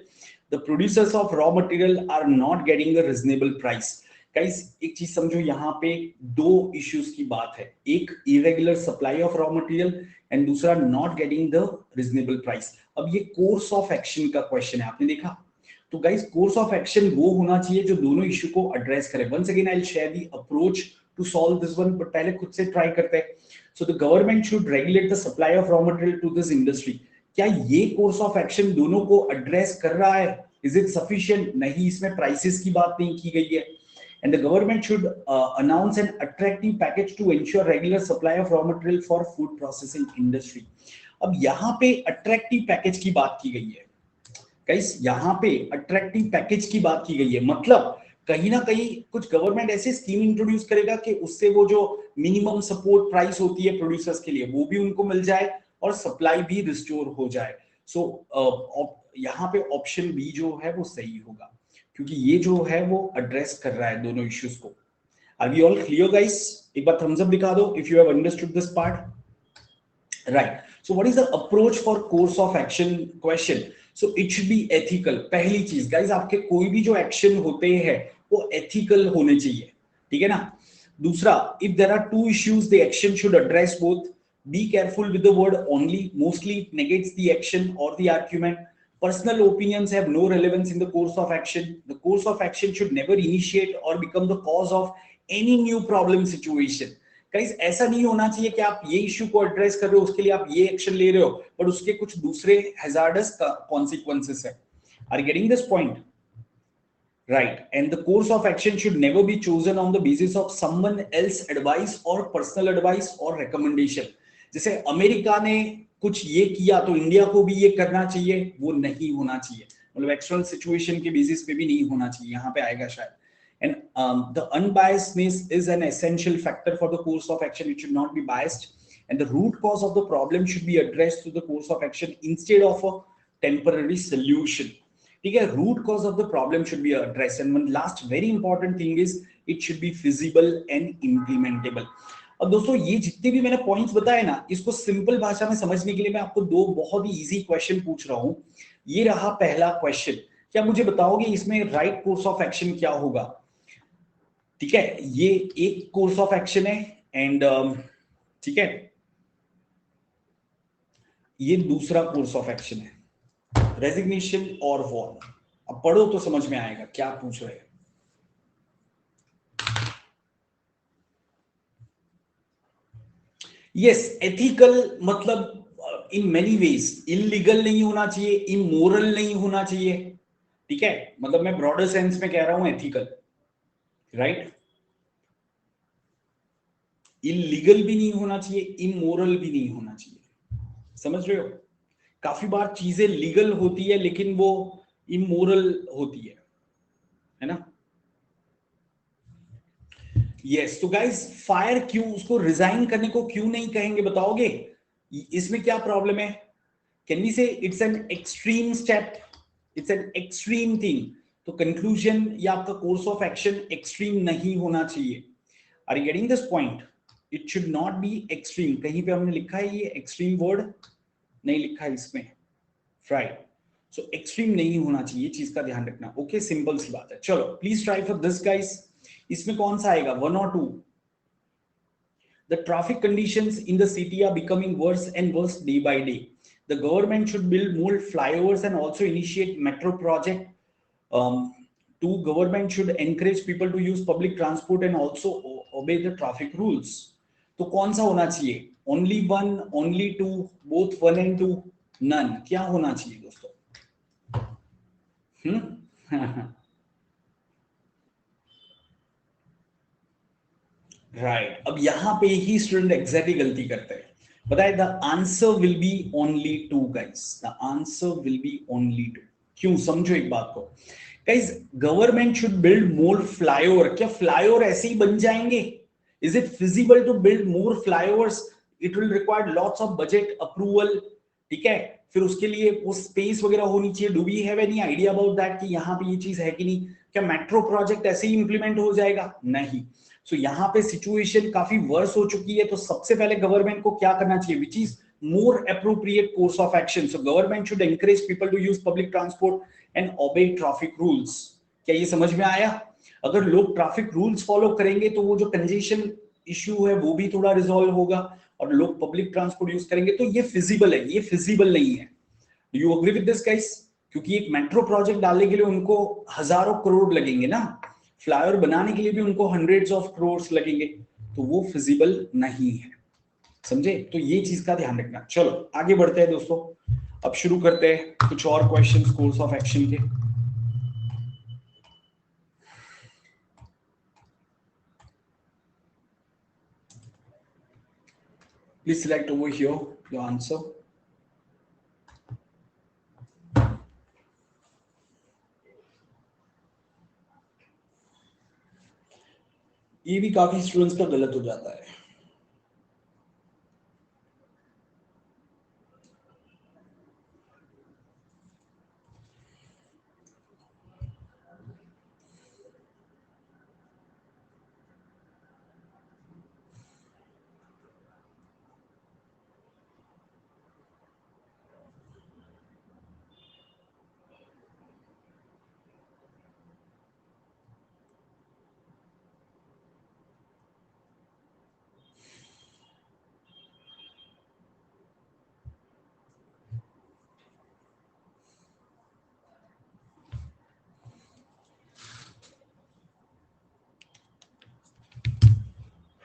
The producers of raw material are not getting a reasonable price. Guys, एक चीज समझो, यहाँ पे 2 इश्यूज की बात है, एक irregular supply of raw material and दूसरा not getting the reasonable price। अब ये कोर्स ऑफ एक्शन का क्वेश्चन है, आपने देखा? तो गाइस कोर्स ऑफ एक्शन वो होना चाहिए जो दोनों इश्यू को एड्रेस करे। Once again I will share the approach to solve this one, but पहले खुद से ट्राई करते हैं। So the government should regulate the supply of raw material to this industry. क्या ये कोर्स ऑफ एक्शन दोनों को एड्रेस कर रहा है? Is it sufficient? नहीं, इसमें प्राइसेस की बात नहीं की गई है। And the government should announce an attractive package to ensure regular supply of raw material for food processing industry. अब यहाँ पे अट्रैक्टिव पैकेज की बात की गई है गाइस, यहाँ पे अट्रैक्टिव पैकेज की बात की गई है, मतलब कहीं ना कहीं कुछ गवर्नमेंट ऐसे स्कीम इंट्रोड्यूस करेगा कि उससे वो जो मिनिमम सपोर्ट प्राइस होती है प्रोड्यूसर्स के लिए वो भी उनको मिल जाए और सप्लाई भी रिस्टोर हो जाए। सो यहाँ पे ऑप्शन बी जो है वो सही होगा, क्योंकि ये जो है वो एड्रेस कर रहा है दोनों इश्यूज को। Are we all clear guys? एक बार थम्स अप दिखा दो if you have understood this part, right. So what is the approach for course of action question? So it should be ethical. पहली चीज गाइस, आपके कोई भी जो एक्शन होते हैं वो एथिकल होने चाहिए, ठीक है ना। दूसरा, if there are 2 issues the action should address both. Be careful with the word only, mostly it negates the action और the argument. Personal opinions have no relevance in the course of action. The course of action should never initiate or become the cause of any new problem situation. Guys ऐसा नहीं होना चाहिए कि आप ये इश्यू को एड्रेस कर रहे हो, उसके लिए आप ये एक्शन ले रहे हो, बट उसके कुछ दूसरे हैजार्डस कॉन्सिक्वेंसेस है। Are you getting this point? Right. And the course of action should never be chosen on the basis of someone else advice और पर्सनल एडवाइस और रिकमेंडेशन। जैसे अमेरिका ने कुछ ये किया तो इंडिया को भी ये करना चाहिए, वो नहीं होना चाहिए, मतलब एक्सटर्नल सिचुएशन के बेसिस पे भी नहीं होना चाहिए, यहाँ पे आएगा शायद। And the unbiasedness is an essential factor for the course of action. It should not be biased, and the root cause of the problem should be addressed through the course of action instead of temporary solution. ठीक है, root cause of the problem should be addressed, and one last very important thing is it should be feasible and implementable. अब दोस्तों ये जितने भी मैंने पॉइंट्स बताए ना, इसको सिंपल भाषा में समझने के लिए मैं आपको दो बहुत ही इजी क्वेश्चन पूछ रहा हूं. ये रहा पहला क्वेश्चन. क्या मुझे बताओगे इसमें राइट कोर्स ऑफ एक्शन क्या होगा? ठीक है, ये एक कोर्स ऑफ एक्शन है एंड ठीक है, ये दूसरा कोर्स ऑफ एक्शन है, रेजिग्नेशन और वॉर. अब पढ़ो तो समझ में आएगा क्या पूछ रहे हैं. यस, एथिकल मतलब इन मेनी वेज इलीगल नहीं होना चाहिए, इमोरल नहीं होना चाहिए. ठीक है, मतलब मैं ब्रॉडर सेंस में कह रहा हूं एथिकल, राइट. इलीगल भी नहीं होना चाहिए, इमोरल भी नहीं होना चाहिए. समझ रहे हो? काफी बार चीजें लीगल होती है लेकिन वो इमोरल होती है ना. यस, तो गाइस फायर क्यों, उसको रिजाइन करने को क्यों नहीं कहेंगे बताओगे? इसमें क्या प्रॉब्लम है? Can we say it's an extreme step, it's an extreme thing. तो कंक्लूजन या आपका कोर्स ऑफ एक्शन एक्सट्रीम नहीं होना चाहिए. Are you getting this point? It should not be extreme. कहीं पे हमने लिखा है ये एक्सट्रीम वर्ड? नहीं लिखा है इसमें, राइट. सो एक्सट्रीम नहीं होना चाहिए, चीज का ध्यान रखना. ओके, सिंपल सी बात है. चलो please try for this guys. इसमें कौन सा आएगा, 1 और 2? The traffic conditions in the city are becoming worse and worse day by day. The government should build more flyovers and also initiate metro project. 2, government should encourage people to use public transport and also obey the traffic rules. तो कौन सा होना चाहिए? Only 1, only 2, both 1 and 2, none. क्या होना चाहिए दोस्तों? राइट. अब यहां पे ही स्टूडेंट एग्जैक्टली गलती करते हैं. बताए, the answer will be only 2 guys. The answer will be only 2. क्यों? समझो एक बात को guys. Government should build more flyover. क्या फ्लाईओवर ऐसे ही बन जाएंगे? Is it feasible to build more flyovers? It will require lots of budget approval. ठीक है, फिर उसके लिए वो स्पेस वगैरह होनी चाहिए. Do we have any idea about that कि यहाँ पे ये चीज है कि नहीं? क्या मेट्रो प्रोजेक्ट ऐसे ही इंप्लीमेंट हो जाएगा? नहीं. सो यहाँ पे सिचुएशन काफी वर्स हो चुकी है. तो सबसे पहले गवर्नमेंट को क्या करना चाहिए, which is more appropriate course of action? So government should encourage people to use public transport and obey traffic rules. क्या ये समझ में आया? अगर लोग ट्रैफिक रूल्स फॉलो करेंगे तो वो जो कंजेशन इश्यू है वो भी थोड़ा रिजॉल्व होगा, और लोग पब्लिक ट्रांसपोर्ट यूज करेंगे. तो ये फिजिबल है, ये फिजिबल नहीं है. Do you agree with this guys? क्योंकि एक मेट्रो प्रोजेक्ट डालने के लिए उनको हजारों करोड़ लगेंगे ना, फ्लाईओवर बनाने के लिए भी उनको हंड्रेड्स ऑफ करोड़ लगेंगे. तो वो फिजिबल नहीं है. समझे? तो ये चीज का ध्यान रखना. चलो आगे बढ़ते हैं दोस्तों. अब शुरू करते हैं कुछ और क्वेश्चंस कोर्स ऑफ एक्शन के. Please select over here your answer. ये भी काफी स्टूडेंट्स का गलत हो जाता है.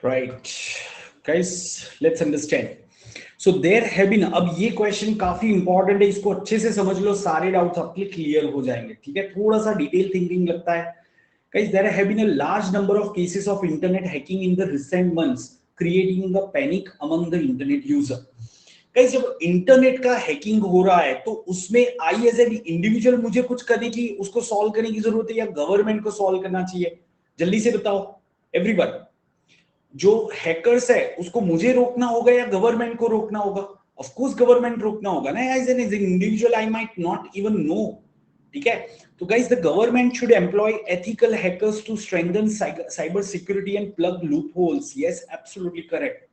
Right guys, let's understand. So there have been, अब ये क्वेश्चन काफी इंपॉर्टेंट है, इसको अच्छे से समझ लो, सारे डाउट्स आपके क्लियर हो जाएंगे. ठीक है, थोड़ा सा डिटेल थिंकिंग लगता है. Guys, there have been a large number of cases of internet hacking in the recent months, creating a panic among the internet user. Guys, जब इंटरनेट का हैकिंग हो रहा है तो उसमें आई एज एन इंडिविजुअल मुझे कुछ करने की, उसको सॉल्व करने की जरूरत है, या गवर्नमेंट को सॉल्व करना चाहिए? जल्दी से बताओ एवरीवन. जो हैकर्स है उसको मुझे रोकना होगा या गवर्नमेंट को रोकना होगा? ऑफ कोर्स गवर्नमेंट रोकना होगा ना, as an individual I might not even know, ठीक है। तो guys the government should employ ethical hackers to strengthen cyber security and plug loopholes, yes absolutely correct,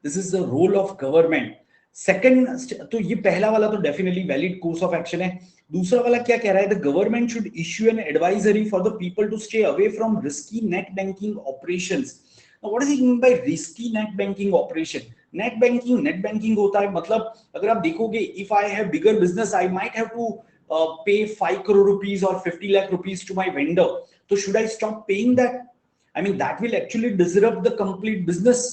this is the role of government. Second, तो ये पहला वाला तो definitely valid course of action है। दूसरा वाला क्या कह रहा है, the government should issue an advisory for the people to stay away from risky net banking operations. Now, what does it mean by risky net banking operation? Net banking होता है मतलब अगर आप देखोगे, if I have bigger business, I might have to pay 5 crore rupees or 50 lakh rupees to my vendor. So should I stop paying that? I mean that will actually disrupt the complete business,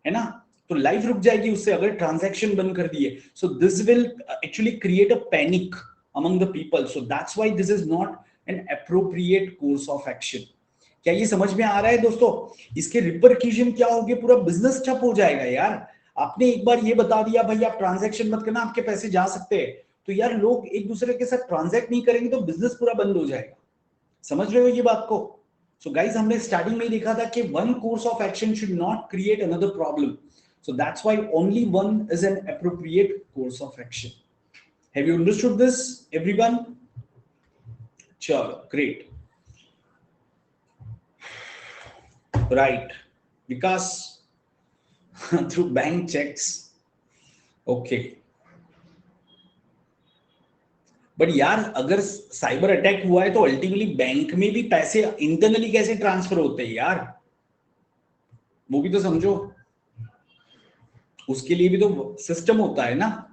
है ना? तो लाइफ रुक जाएगी उससे अगर ट्रांजैक्शन बंद कर दिए. So this will actually create a panic among the people. So that's why this is not an appropriate course of action. क्या ये समझ में आ रहा है दोस्तों? इसके रिपरक्यूशन क्या होंगे, पूरा बिजनेस ठप हो जाएगा यार। आपने एक बार ये बता दिया भाई आप ट्रांजैक्शन मत करना, आपके पैसे जा सकते हैं, तो यार लोग एक दूसरे के साथ ट्रांजैक्ट नहीं करेंगे तो बिजनेस पूरा बंद हो जाएगा। समझ रहे हो ये बात को? सो गाइस हमने स्टार्टिंग में ही देखा था कि one course of action should not create another problem, so that's why only one is an appropriate course of action. Have you understood this everyone? चलो great, right, because through bank checks, okay, but यार अगर साइबर अटैक हुआ है तो अल्टीमेटली बैंक में भी पैसे इंटरनली कैसे ट्रांसफर होते हैं यार, वो भी तो समझो, उसके लिए भी तो सिस्टम होता है ना।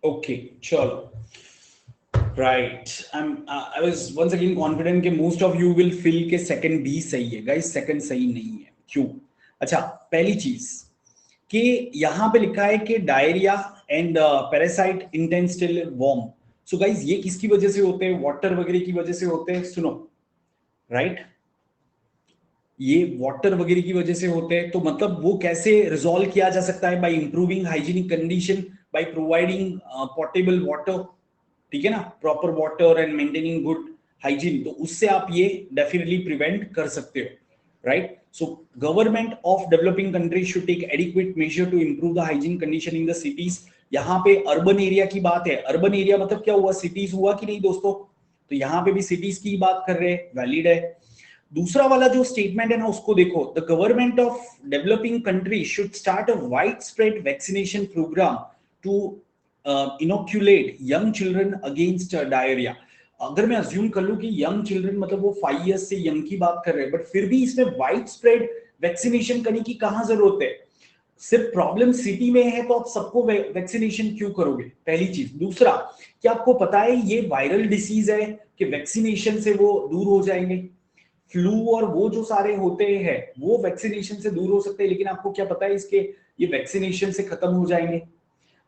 Okay, chalo. Right. I was once again confident कि most of you will feel कि second B सही है. Guys, second सही नहीं है. क्यों? अच्छा, पहली चीज कि यहाँ पे लिखा है कि diarrhoea and parasite intensity worm. So guys ये किसकी वजह से होते हैं? वाटर वगैरह की वजह से होते हैं. सुनो, राइट, ये वाटर वगैरह की वजह से होते हैं. तो मतलब वो कैसे रिजॉल्व किया जा सकता है? By improving hygienic condition, by providing portable water, ठीक है ना, proper water and maintaining good hygiene. तो उससे आप ये डेफिनेटली प्रिवेंट कर सकते हो, right. So government of developing countries should take adequate measure to improve the hygiene condition in the cities. यहाँ पे अर्बन एरिया की बात है. अर्बन एरिया मतलब क्या हुआ? सिटीज हुआ कि नहीं दोस्तों? तो यहाँ पे भी सिटीज की बात कर रहे हैं, वैलिड है. दूसरा वाला जो स्टेटमेंट है ना उसको देखो, the government of developing country should start a wide spread vaccination program to inoculate young children against diarrhoea. अगर मैं अज्यूम कर लूं कि यंग चिल्ड्रन मतलब वो 5 इयर्स से यंग की बात कर रहे हैं, बट फिर भी इसमें वाइड स्प्रेड वैक्सीनेशन करने की कहां जरूरत है? सिर्फ प्रॉब्लम सिटी में है तो आप सबको वैक्सीनेशन क्यों करोगे? पहली चीज. दूसरा, क्या आपको पता है ये वायरल डिसीज है कि वैक्सीनेशन से वो दूर हो जाएंगे? फ्लू और वो जो सारे होते हैं वो वैक्सीनेशन से दूर हो सकते हैं, लेकिन आपको क्या पता है इसके ये वैक्सीनेशन से खत्म हो जाएंगे?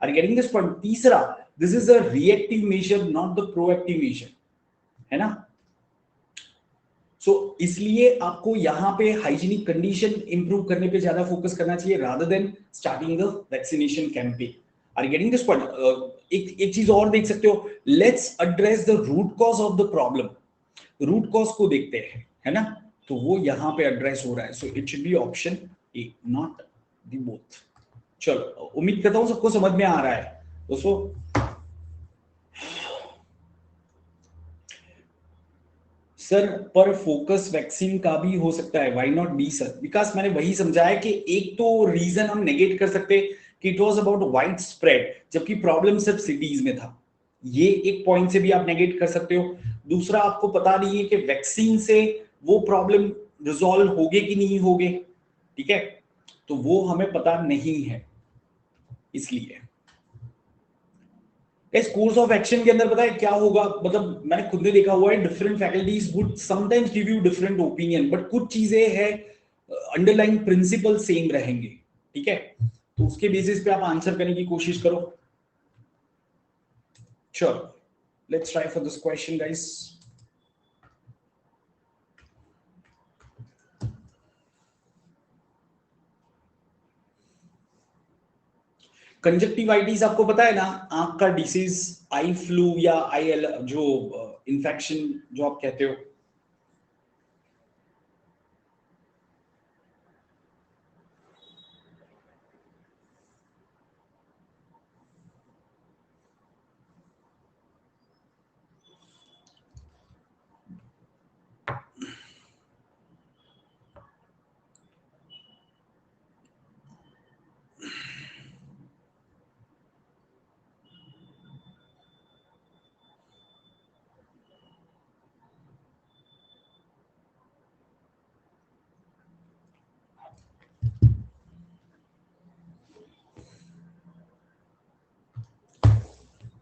Are you getting this point? तीसरा, this is a reactive measure not the proactive measure, है ना. सो इसलिए आपको यहाँ पे हाइजीनिक कंडीशन इंप्रूव करने पे ज्यादा फोकस करना चाहिए rather than starting the vaccination campaign. Are you getting this point? एक चीज और देख सकते हो, let's address the root cause of the problem. Root cause को देखते हैं, है ना. तो वो यहाँ पे एड्रेस हो रहा है. सो it should B option A, not the both. चलो, उम्मीद करता हूं सबको समझ में आ रहा है दोस्तों. सर पर फोकस वैक्सीन का भी हो सकता है, व्हाई नॉट बी सर? विकास मैंने वही समझाया कि एक तो रीजन हम नेगेट कर सकते कि it was about wide spread, जबकि प्रॉब्लम सिर्फ सिटीज में था। ये एक पॉइंट से भी आप नेगेट कर सकते हो। दूसरा, आपको पता नहीं है कि वैक्सीन से वो प्रॉब्लम रिजॉल्व होगे कि नहीं होगे, ठीक है, तो वो हमें पता नहीं है, इसलिए इस कोर्स ऑफ एक्शन के अंदर पता है क्या होगा, मतलब मैंने खुद ने देखा हुआ है, different faculties would sometimes give you different opinion, but कुछ चीजें हैं, अंडरलाइंग प्रिंसिपल सेम रहेंगे, ठीक है, तो उसके बेसिस पे आप आंसर करने की कोशिश करो। चलो, let's try for this question guys. Conjunctivitis आपको पता है ना, आंख का डिसीज, आई फ्लू या आई एल, जो इन्फेक्शन जो आप कहते हो।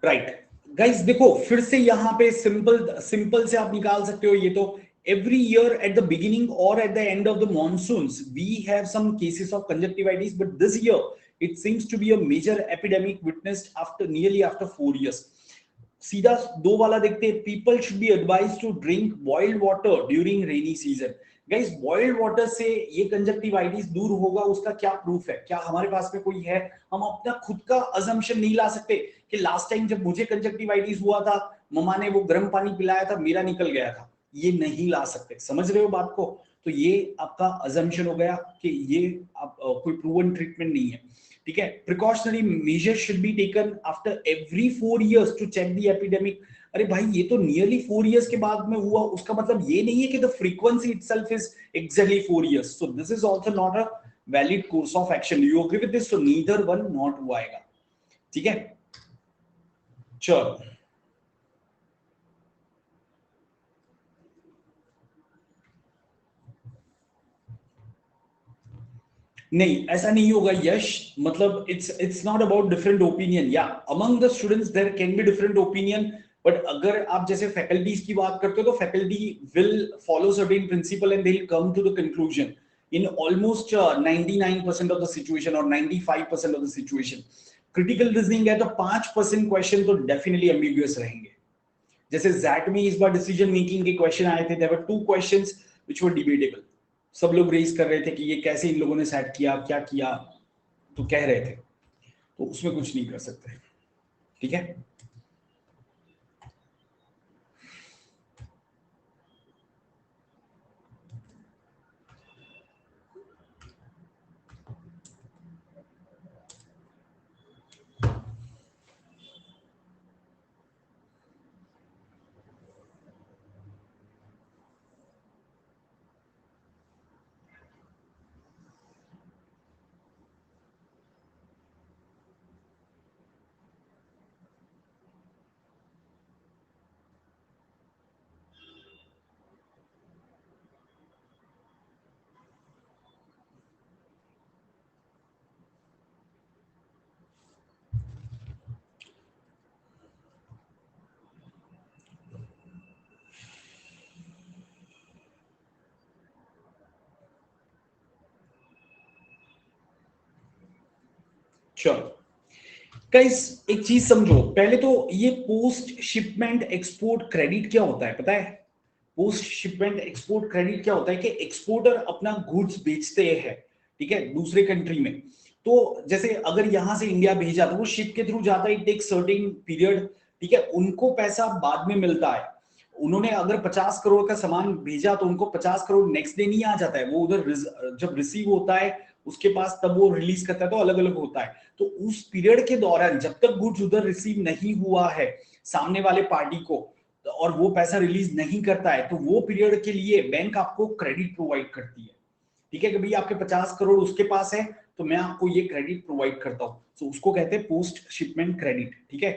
राइट गाइस, देखो फिर से यहाँ पे सिंपल सिंपल से आप निकाल सकते हो ये तो। every year at the beginning or at the end of the monsoons we have some cases of conjunctivitis, but this year it seems to be a major epidemic witnessed after nearly after 4 years। सीधा दो वाला देखते हैं, people should be advise to drink boiled water during rainy season. Guys, boiled water से ये कंजक्टिवाइटिस दूर होगा, उसका क्या प्रूफ है? क्या हमारे पास में कोई है? हम अपना खुद का अजम्पशन नहीं ला सकते कि लास्ट टाइम जब मुझे कंजक्टिवाइटिस हुआ था, मम्मा ने वो गर्म पानी पिलाया था, मेरा निकल गया था। ये नहीं ला सकते, समझ रहे हो बात को? तो ये आपका अजम्पशन हो गया कि ये आप कोई प्रूवन ट्रीटमेंट नहीं है, ठीक है। Precautionary measure should be taken after every 4 years to check the epidemic. अरे भाई, ये तो नियरली 4 years के बाद में हुआ, उसका मतलब ये नहीं है कि the frequency itself is exactly 4 years। So this is also not a valid course of action. You agree with this? So neither one not हुआ आएगा, ठीक है। चलो, नहीं ऐसा नहीं होगा यश, मतलब it's not about different opinion, या among the students there can be different opinion, but अगर आप जैसे फैकल्टीज की बात करते हो तो faculty will follow certain principle and they will come to the conclusion in almost 99% of the situation और 95% of the situation. Critical reasoning है तो 5% क्वेश्चन तो डेफिनेटली एम्बिगुअस रहेंगे। जैसे जैट में इस बार डिसीजन मेकिंग के क्वेश्चन आए थे, there were 2 questions which were debatable. सब लोग रेज कर रहे थे कि ये कैसे इन लोगों ने सेट किया, क्या किया, तो कह रहे थे, तो उसमें कुछ नहीं कर सकते, ठीक है। चलो गाइस, एक चीज समझो पहले तो, ये पोस्ट शिपमेंट एक्सपोर्ट क्रेडिट क्या होता है पता है? पोस्ट शिपमेंट एक्सपोर्ट क्रेडिट क्या होता है कि एक्सपोर्टर अपना गुड्स बेचते हैं, ठीक है, दूसरे कंट्री में। तो जैसे अगर यहां से इंडिया भेजा तो वो शिप के थ्रू जाता है, इट टेक सर्टेन पीरियड, ठीक है, उनको पैसा बाद में मिलता है। उन्होंने अगर 50 करोड़ का सामान भेजा तो उनको 50 करोड़ नेक्स्ट डे नहीं आ जाता है, वो उधर जब रिसीव होता है उसके पास, तब वो रिलीज करता है, तो अलग अलग होता है। तो उस पीरियड के दौरान जब तक गुड्स उधर रिसीव नहीं हुआ है सामने वाले पार्टी को, और वो पैसा रिलीज नहीं करता है, तो वो पीरियड के लिए बैंक आपको क्रेडिट प्रोवाइड करती है। ठीक है कि भाई आपके 50 करोड़ उसके पास है, तो मैं आपको ये क्रेडिट प्रोवाइड करता हूं, तो उसको कहते हैं पोस्ट शिपमेंट क्रेडिट। ठीक है,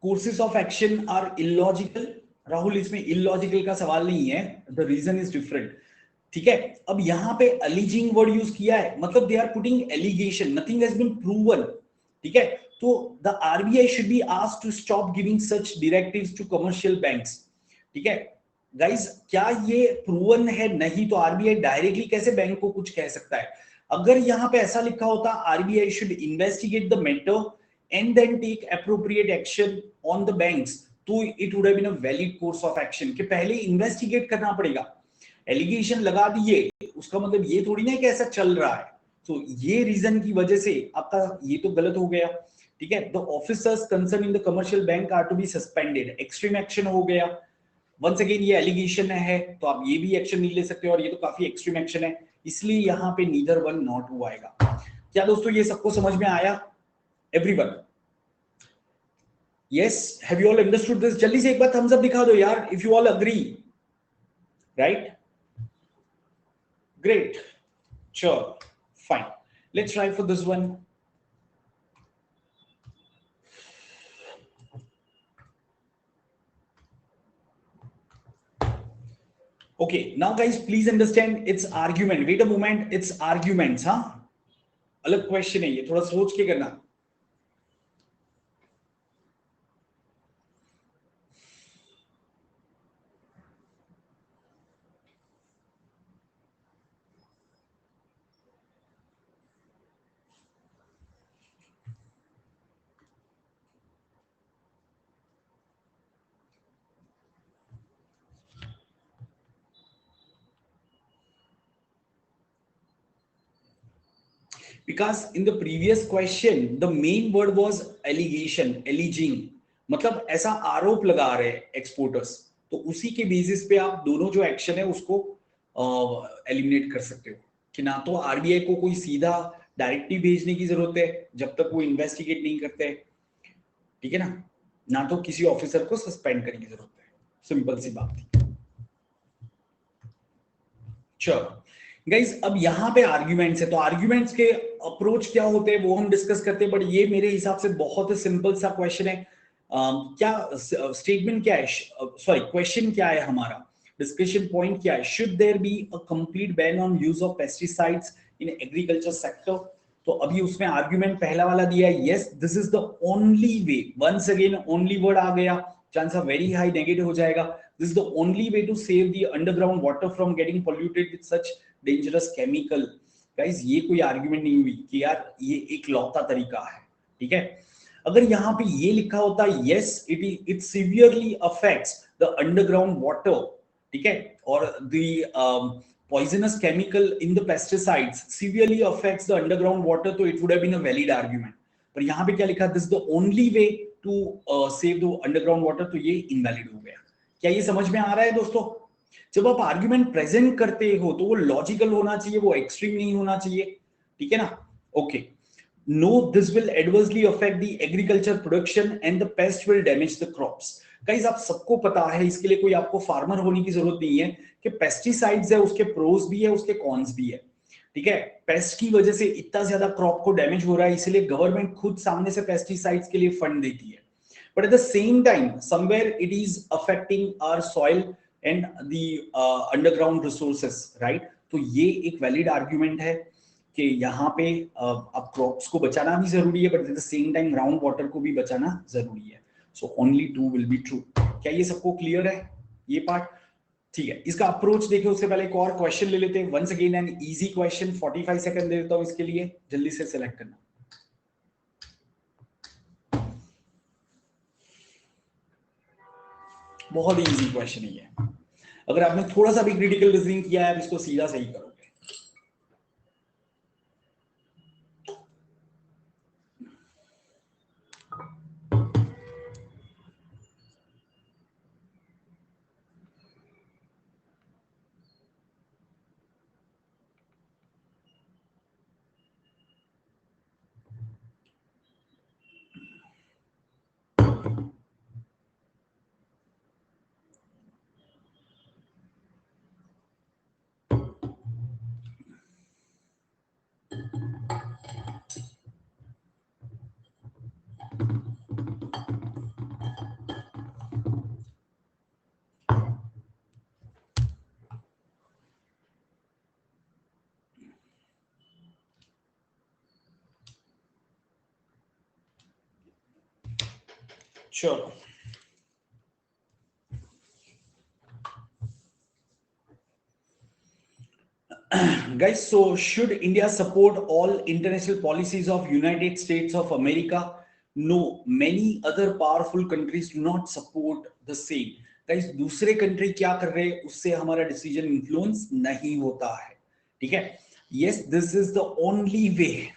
courses of action are illogical. Rahul, इसमें इलॉजिकल का सवाल नहीं है, द रीजन इज डिफरेंट। ठीक है, अब यहां पे अलीजिंग वर्ड यूज किया है, मतलब they are putting allegation, nothing has been proven. ठीक है, तो the RBI should be asked to stop giving such directives to commercial banks. ठीक है गाइस, क्या ये प्रूवन है? नहीं, तो आरबीआई डायरेक्टली कैसे बैंक को कुछ कह सकता है? अगर यहां पे ऐसा लिखा होता RBI should investigate the matter and then take appropriate action on the banks, तो it would have been a valid course of action कि पहले इन्वेस्टिगेट करना पड़ेगा। एलिगेशन लगा दिए, उसका मतलब ये थोड़ी ना कि ऐसा चल रहा है, तो ये रीजन की वजह से आपका ये तो गलत हो गया। ठीक है, the officers concern in the commercial bank are to be suspended, extreme action हो गया। वंस अगेन ये एलिगेशन है, तो आप ये भी एक्शन नहीं ले सकते, और ये तो काफी एक्सट्रीम एक्शन है, इसलिए यहाँ पे नीदर वन नॉट टू आएगा। क्या दोस्तों ये सबको समझ में आया? Everyone, yes, have you all understood this? जल्दी से एक बार thumbs up दिखा दो यार if you all agree, right? Great, sure, fine, let's try for this one. Okay, now guys please understand it's argument. Wait a moment, it's arguments, हाँ, अलग क्वेश्चन है ये, थोड़ा सोच के करना। Because in the previous question the main word was allegation, alleging, मतलब ऐसा आरोप लगा रहे एक्सपोर्टर्स, तो उसी के बेसिस पे आप दोनों जो एक्शन है उसको एलिमिनेट कर सकते हो कि ना तो आरबीआई को कोई सीधा डायरेक्टिव भेजने की जरूरत है जब तक वो इन्वेस्टिगेट नहीं करते। ठीक है ना तो किसी ऑफिसर को सस्पेंड करने की जरूरत है, सिंपल सी बात थी। चलो गाइस, अब यहाँ पे आर्ग्यूमेंट्स है, तो आर्ग्यूमेंट्स के अप्रोच क्या होते हैं वो हम डिस्कस करते हैं, बट ये मेरे हिसाब से बहुत ही सिंपल सा क्वेश्चन है। क्या स्टेटमेंट क्या है, सॉरी क्वेश्चन क्या है हमारा, डिस्कशन पॉइंट क्या है? Should there be a complete ban on use of pesticides in agriculture sector? तो अभी उसमें आर्ग्यूमेंट पहला वाला दिया है, yes this is the only way. Once again only word आ गया, chance of very high negative हो जाएगा। This is the only way to save the underground water from getting polluted with such dangerous chemical. Guys ये कोई आर्ग्यूमेंट नहीं हुई कि यार ये एक लौता तरीका है। ठीक है, अगर यहाँ पे ये लिखा होता yes it severely affects the underground water, ठीक है, और the poisonous chemical in the pesticides severely affects the underground water, तो it would have been a valid argument। पर यहाँ पे क्या लिखा, this is the only way to save the underground water, तो ये invalid हो गया। क्या ये समझ में आ रहा है दोस्तों? जब आप आर्ग्यूमेंट प्रेजेंट करते हो तो वो लॉजिकल होना चाहिए, वो एक्सट्रीम नहीं होना चाहिए। ठीक है ना? Okay, no this will adversely affect the agriculture production and the pest will damage the crops. Guys आप सबको पता है, इसके लिए कोई आपको फार्मर होने की जरूरत नहीं है कि पेस्टिसाइड्स है उसके प्रोज भी है उसके कॉन्स भी है। ठीक है, पेस्ट की वजह से इतना ज्यादा क्रॉप को डैमेज हो रहा है, इसलिए गवर्नमेंट खुद सामने से पेस्टिसाइड्स के लिए फंड देती है, but at the same time somewhere it is affecting our soil and the underground resources, right? तो ये एक वैलिड आर्ग्यूमेंट है कि यहाँ पे अब क्रॉप्स को बचाना भी जरूरी है, but at the same time ground water को भी बचाना जरूरी है। So only two will be true. क्या ये सबको क्लियर है ये पार्ट? ठीक है, इसका अप्रोच देखिए, उससे पहले एक और क्वेश्चन ले लेते हैं। Once again an easy question, 45 second दे देता हूं इसके लिए, जल्दी से सिलेक्ट करना। बहुत ही इजी क्वेश्चन है ये, अगर आपने थोड़ा सा भी क्रिटिकल रीजनिंग किया है आप इसको सीधा सही करोगे। चलो guys, so should India support all international policies of United States of America? No, many other powerful countries do not support the same. Guys, दूसरे कंट्री क्या कर रहे हैं उससे हमारा डिसीजन इन्फ्लुएंस नहीं होता है, ठीक है? Yes, this is the only way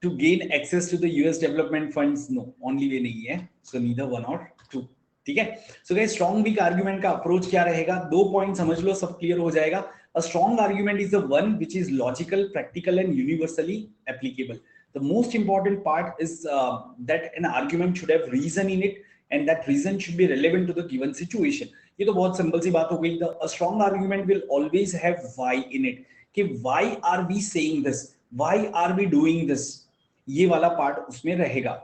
to gain access to the US development funds. No, only way नहीं है. So neither one or two. ठीक है? So guys, strong weak argument का अप्रोच क्या रहेगा? दो पॉइंट समझ लो, सब क्लियर हो जाएगा. A strong argument is the one which is logical, practical, and universally applicable. The most important part is that an argument should have reason in it, and that reason should be relevant to the given situation. ये तो बहुत सिंपल सी बात हो गई. A strong argument will always have why in it. कि why are we saying this? Why are we doing this? ये वाला part उसमें रहेगा.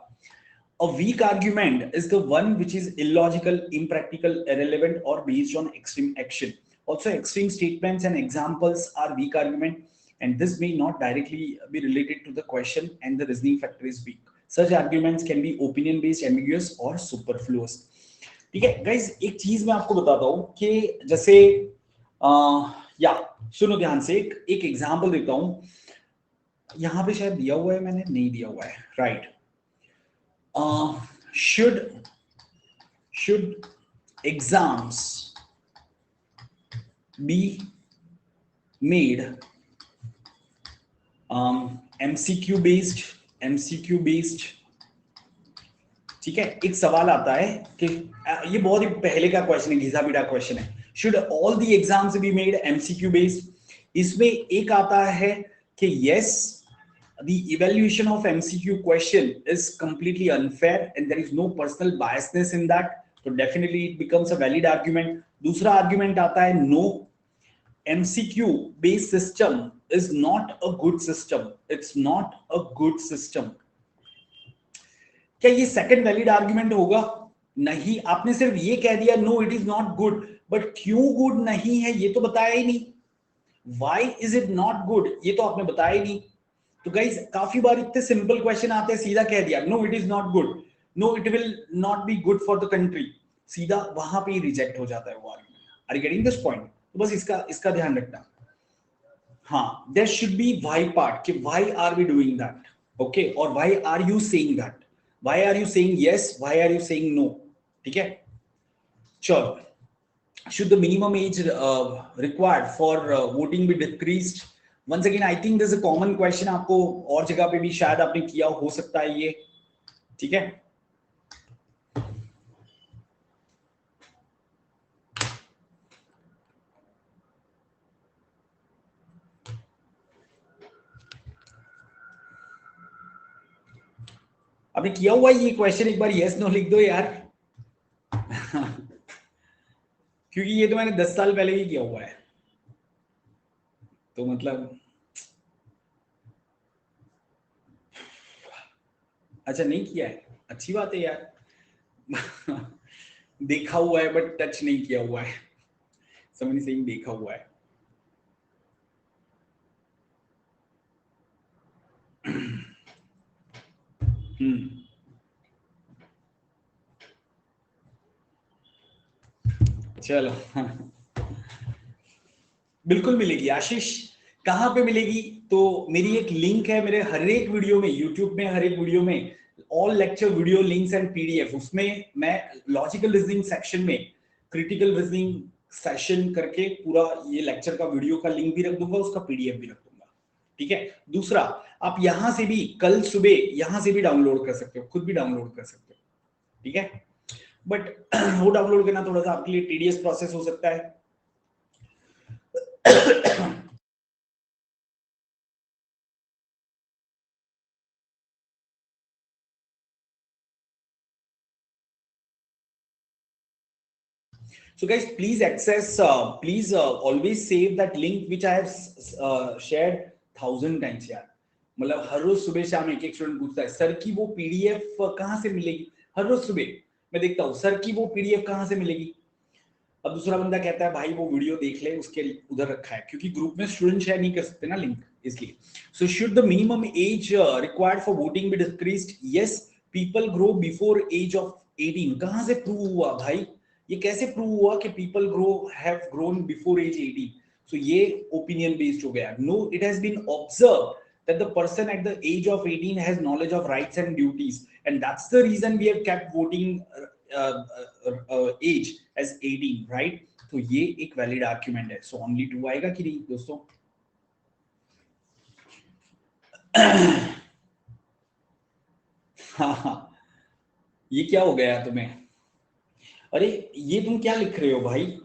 A weak argument is the one which is illogical, impractical, irrelevant, or based on extreme action. Also, extreme statements and examples are weak argument, and this may not directly be related to the question, and the reasoning factor is weak. Such arguments can be opinion-based, ambiguous, or superfluous. ठीक है, guys, एक चीज मैं आपको बताता हूँ कि जैसे या सुनो ध्यान से, एक एग्जाम्पल देता हूँ. यहाँ पे शायद दिया हुआ है, मैंने नहीं दिया हुआ है, right? Should exams be made MCQ based? ठीक है, एक सवाल आता है कि ये बहुत ही पहले का क्वेश्चन है, घिसा पीटा क्वेश्चन है. Should all the exams be made MCQ based? इसमें एक आता है कि yes, the evaluation of MCQ question is completely unfair and there is no personal biasness in that, so definitely it becomes a valid argument. दूसरा argument आता है no, MCQ based system is not a good system. It's not a good system. क्या ये सेकंड वैलिड आर्ग्यूमेंट होगा? नहीं, आपने सिर्फ ये कह दिया no it is not good, but क्यों गुड नहीं है ये तो बताया ही नहीं. Why is it not good ये तो आपने बताया ही नहीं. तो गाइस, काफी बार इतने सिंपल क्वेश्चन आते हैं, सीधा कह दिया no it is not good, no it will not be good for the country, सीधा वहां पे ही रिजेक्ट हो जाता है वो argument. Are you getting this point? तो बस इसका ध्यान रखना. हाँ, there should be why part, कि why are we doing that, okay, और why are you saying that, why are you saying yes, why are you saying no. ठीक है, चलो. Should the minimum age required for voting be decreased? Once again, I think this is a common question. आपको और जगह पे भी शायद आपने किया हो सकता है ये. ठीक है, आपने किया हुआ ये क्वेश्चन, एक बार यस नो लिख दो यार. क्योंकि ये तो मैंने 10 साल पहले ही किया हुआ है, तो मतलब अच्छा नहीं किया है, अच्छी बात है यार. देखा हुआ है बट टच नहीं किया हुआ है. समझ से ही देखा हुआ है. चलो. बिल्कुल मिलेगी आशीष. कहां पे मिलेगी? तो मेरी एक लिंक है मेरे हर एक वीडियो में, यूट्यूब में हर एक वीडियो में all lecture video links and PDF. उसमें मैं लॉजिकल रीजनिंग सेक्शन में क्रिटिकल रीजनिंग सेशन करके पूरा ये लेक्चर का वीडियो का लिंक भी रख दूंगा, उसका पीडीएफ भी रख दूंगा. ठीक है. दूसरा, आप यहां से भी कल सुबह यहां से भी डाउनलोड कर सकते हो, खुद भी डाउनलोड कर सकते हो. ठीक है, बट वो डाउनलोड करना थोड़ा सा आपके लिए टीडियस प्रोसेस हो सकता है. So guys, please access, please always save that link which I have shared 1000 times यार. मतलब हर रोज सुबह शाम एक स्टूडेंट पूछता है सर की वो पीडीएफ कहां से मिलेगी. हर रोज सुबह मैं देखता हूँ सर की वो पीडीएफ कहां से मिलेगी. अब दूसरा बंदा कहता है भाई वो वीडियो देख ले, उसके उधर रखा है, क्योंकि ग्रुप में स्टूडेंट शेयर नहीं कर सकते ना लिंक, इसलिए. So should the minimum age required for voting be decreased? Yes, people grow before age of 18 कहां से प्रूव हुआ भाई? ये कैसे प्रूव हुआ कि people have grown before age 18? So ये ओपिनियन बेस्ड हो गया. No, it has been observe that the person at the age of 18 has knowledge of rights and duties, and that's the reason we have kept voting age as 18, right? तो ये एक वैलिड आर्ग्यूमेंट है. सो ओनली 2 आएगा कि नहीं दोस्तों? हाँ, ये क्या हो गया तुम्हें? अरे ये तुम क्या लिख रहे हो भाई?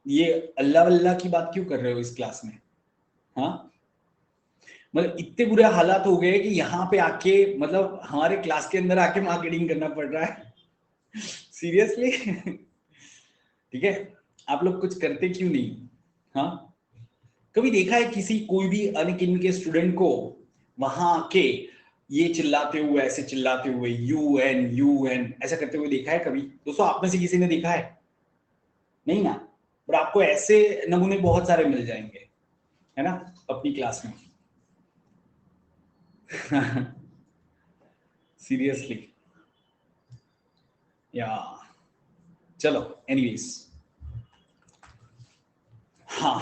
ये अल्लाह वल्लाह की बात क्यों कर रहे हो इस क्लास में? हाँ, मतलब इतने बुरे हालात हो गए कि यहाँ पे आके मतलब हमारे क्लास के अंदर आके मार्केटिंग करना पड़ रहा है. सीरियसली? ठीक है, आप लोग कुछ करते क्यों नहीं? हाँ, कभी देखा है किसी कोई भी अनकिन के स्टूडेंट को वहां आके ये चिल्लाते हुए, ऐसे चिल्लाते हुए यूएन ऐसा करते हुए देखा है कभी? दोस्तों आप में से किसी ने देखा है? नहीं ना? पर आपको ऐसे नमूने बहुत सारे मिल जाएंगे, है ना, अपनी क्लास में. सीरियसली या चलो एनीवेज. हाँ,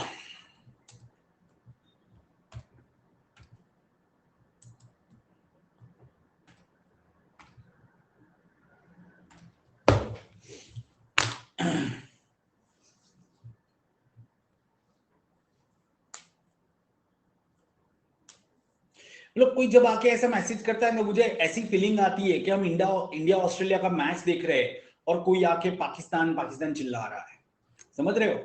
मतलब कोई जब आके ऐसा मैसेज करता है ना, मुझे ऐसी फीलिंग आती है कि हम इंडिया ऑस्ट्रेलिया का मैच देख रहे हैं और कोई आके पाकिस्तान पाकिस्तान चिल्ला रहा है. समझ रहे हो?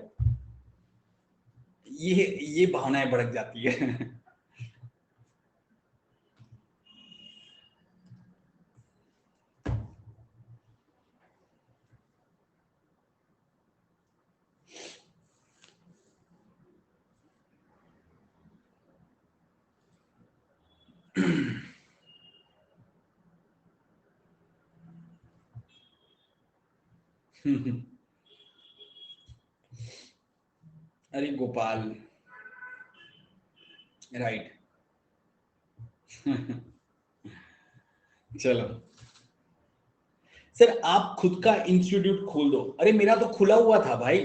ये भावनाएं भड़क जाती है. अरे गोपाल, राइट. चलो सर, आप खुद का इंस्टीट्यूट खोल दो. अरे मेरा तो खुला हुआ था भाई,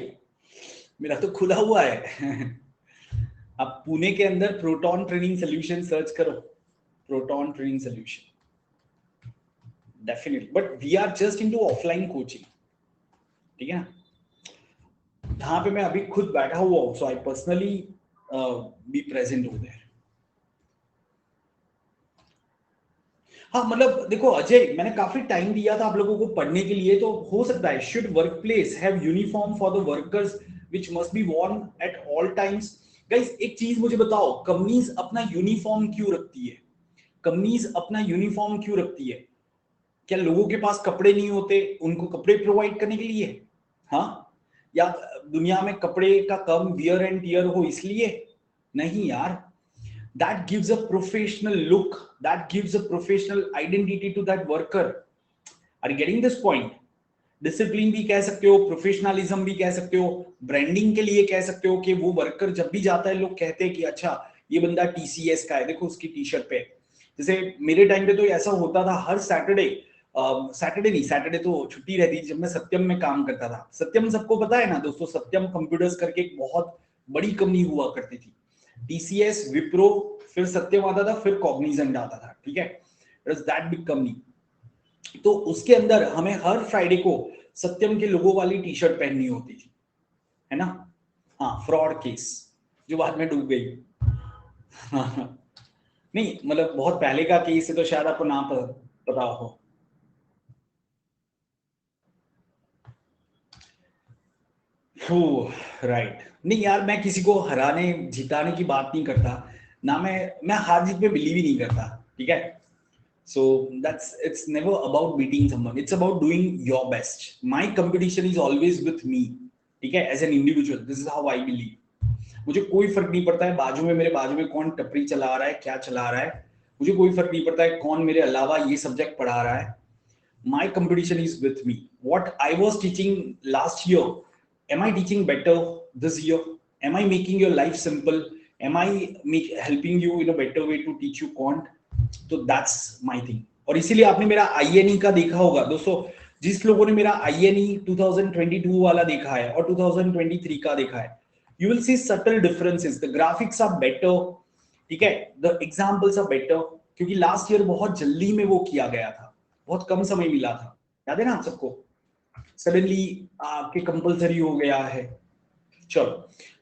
मेरा तो खुला हुआ है. आप पुणे के अंदर प्रोटॉन ट्रेनिंग सोल्यूशन सर्च करो, Proton Training Solution, definitely. But we are just into offline coaching, ठीक है ना? जहां पे मैं अभी खुद बैठा हुआ हूं, सो आई पर्सनली बी प्रेजेंट हो देयर. हाँ, मतलब देखो अजय, मैंने काफी टाइम दिया था आप लोगों को पढ़ने के लिए, तो हो सकता है should work place have uniform for the workers which must be Warne at all times. Guys एक चीज मुझे बताओ, कंपनीज अपना यूनिफॉर्म क्यों रखती है? कंपनीज अपना यूनिफॉर्म क्यों रखती है? क्या लोगों के पास कपड़े नहीं होते उनको कपड़े प्रोवाइड करने के लिए? हाँ, या दुनिया में कपड़े का कम वियर एंड टियर हो इसलिए? नहीं यार, that gives a professional look, that gives a professional identity to that worker. Are you getting this point? Discipline भी कह सकते हो, प्रोफेशनलिज्म भी कह सकते हो, ब्रांडिंग के लिए कह सकते हो कि वो वर्कर जब भी जाता है लोग कहते हैं कि अच्छा ये बंदा टीसीएस का है, देखो उसकी टी शर्ट पे. जैसे मेरे टाइम पे तो ऐसा होता था, हर सैटरडे, सैटरडे नहीं, सैटरडे तो छुट्टी रहती थी जब मैं सत्यम में काम करता था. सत्यम सबको पता है ना दोस्तों? सत्यम कंप्यूटर्स करके एक बहुत बड़ी कंपनी हुआ करती थी. टीसीएस, विप्रो, फिर सत्यम आता था, फिर कॉग्निजेंट आता था, ठीक है? It was that big company. तो उसके अंदर हमें हर फ्राइडे को सत्यम के लोगों वाली टी शर्ट पहननी होती थी, है ना? हाँ, फ्रॉड केस जो बाद में डूब गई. नहीं मतलब बहुत पहले का केस है तो शायद आपको नाम पता हो. राइट. नहीं यार, मैं किसी को हराने जिताने की बात नहीं करता ना, मैं हार जीत में बिलीव ही नहीं करता, ठीक है? So it's never about beating someone, it's about doing your best. My competition is always with me, ठीक है? As an individual, this is how I believe. मुझे कोई फर्क नहीं पड़ता है बाजू में, मेरे बाजू में कौन टपरी चला रहा है, क्या चला रहा है, मुझे कोई फर्क नहीं पड़ता है कौन मेरे अलावा ये सब्जेक्ट पढ़ा रहा है. My competition is with me. What I was teaching last year, am I teaching better this year? Am I making your life simple? Am I helping you in a better way to teach you quant? तो दैट्स माय थिंग. और इसीलिए आपने मेरा आईएनई का देखा होगा दोस्तों. जिस लोगों ने मेरा INE 2022 वाला देखा है और 2023 का देखा है, you will see subtle differences. The graphics are better, ठीक है, the examples are better, क्योंकि लास्ट ईयर बहुत जल्दी में वो किया गया था, बहुत कम समय मिला था, याद है ना आप सबको, सडनली आपके कंपलसरी हो गया है। चलो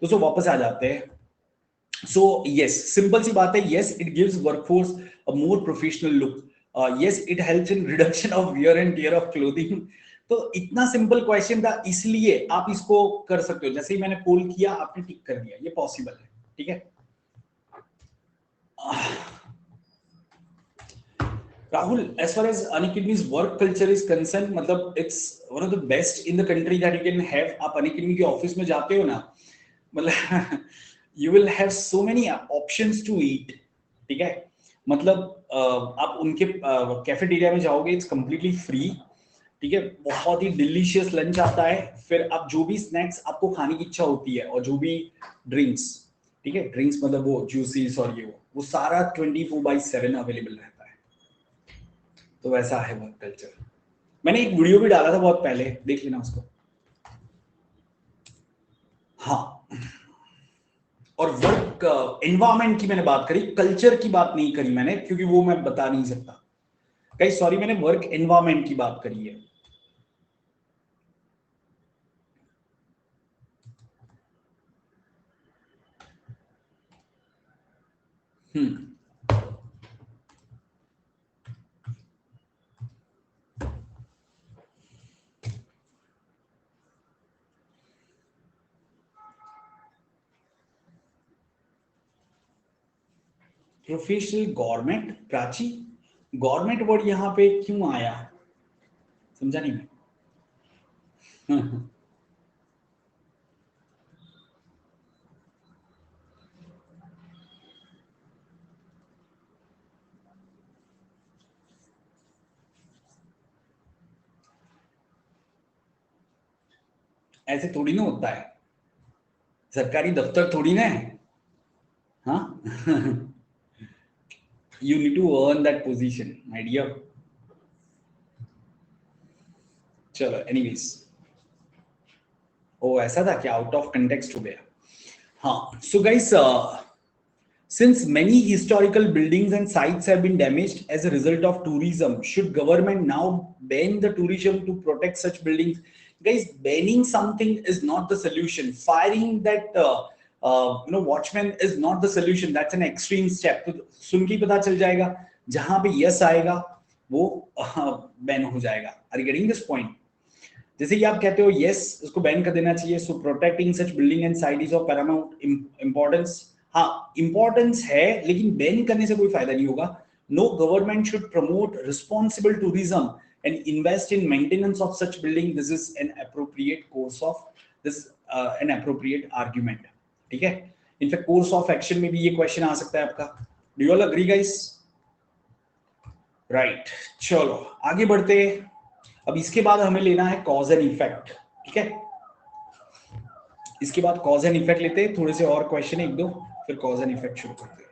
दोस्तों वापस आ जाते हैं। सो यस, सिंपल सी बात है, yes it gives workforce a more professional look, yes it helps in reduction of wear and tear of clothing. तो इतना सिंपल क्वेश्चन था, इसलिए आप इसको कर सकते हो, जैसे ही मैंने पोल किया आपने टिक कर दिया, ये पॉसिबल है, ठीक है। Rahul, as far as Unacademy's work culture is concerned, मतलब it's one of the best in the country that you can have. आप Unacademy के ऑफिस में जाते हो ना, मतलब you will have so many options to eat, ठीक है, मतलब आप उनके कैफेटेरिया में जाओगे, इट्स completely free, ठीक है, बहुत ही डिलीशियस लंच आता है, फिर आप जो भी स्नैक्स आपको खाने की इच्छा होती है और जो भी ड्रिंक्स, ठीक है, ड्रिंक्स मतलब वो जूसीस और ये वो सारा 24/7 अवेलेबल रहता है। तो वैसा है वर्क कल्चर। मैंने एक वीडियो भी डाला था बहुत पहले, देख लेना उसको। हाँ, और वर्क एनवायरनमेंट की मैंने बात करी, कल्चर की बात नहीं करी मैंने, क्योंकि वो मैं बता नहीं सकता। गाइस सॉरी, मैंने वर्क एनवायरनमेंट की बात करी है। Professional government, Prachi government word यहाँ पे क्यों आया, समझा नहीं मैं। ऐसे थोड़ी ना होता है, सरकारी दफ्तर थोड़ी ना है, हाँ। You need to earn that position my dear. चलो एनीवेज, ओ ऐसा था क्या, आउट ऑफ कंटेक्स्ट हो गया। हाँ, so guys, since many historical buildings and sites have been damaged as a result of tourism, should government now ban the tourism to protect such buildings? Guys, banning something is not the solution. Firing that watchman is not the solution. That's an extreme step. तो सुन के पता चल जाएगा, जहां पे यस आएगा वो बैन हो जाएगा। Are you getting this point? जैसे कि आप कहते हो यस उसको बैन कर देना चाहिए, so protecting such building and site is of paramount importance. हाँ इंपॉर्टेंस है, लेकिन बैन करने से कोई फायदा नहीं होगा। No government should promote responsible tourism and invest in maintenance of such building, this is an appropriate course of this an appropriate argument, ठीक है। इनफैक्ट कोर्स ऑफ एक्शन में भी ये क्वेश्चन आ सकता है आपका। Do you all agree guys? Right, चलो आगे बढ़ते। अब इसके बाद हमें लेना है कॉज एंड इफेक्ट, ठीक है। इसके बाद कॉज एंड इफेक्ट लेते हैं, थोड़े से और क्वेश्चन एक दो, फिर कॉज एंड इफेक्ट शुरू करते हैं।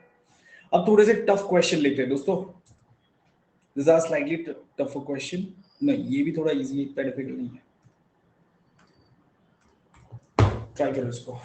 अब थोड़े से टफ क्वेश्चन लेते हैं दोस्तों, this are slightly tough question. नहीं ये भी थोड़ा इजी है, इतना डिफिकल्ट नहीं है, ट्राई करो इसको।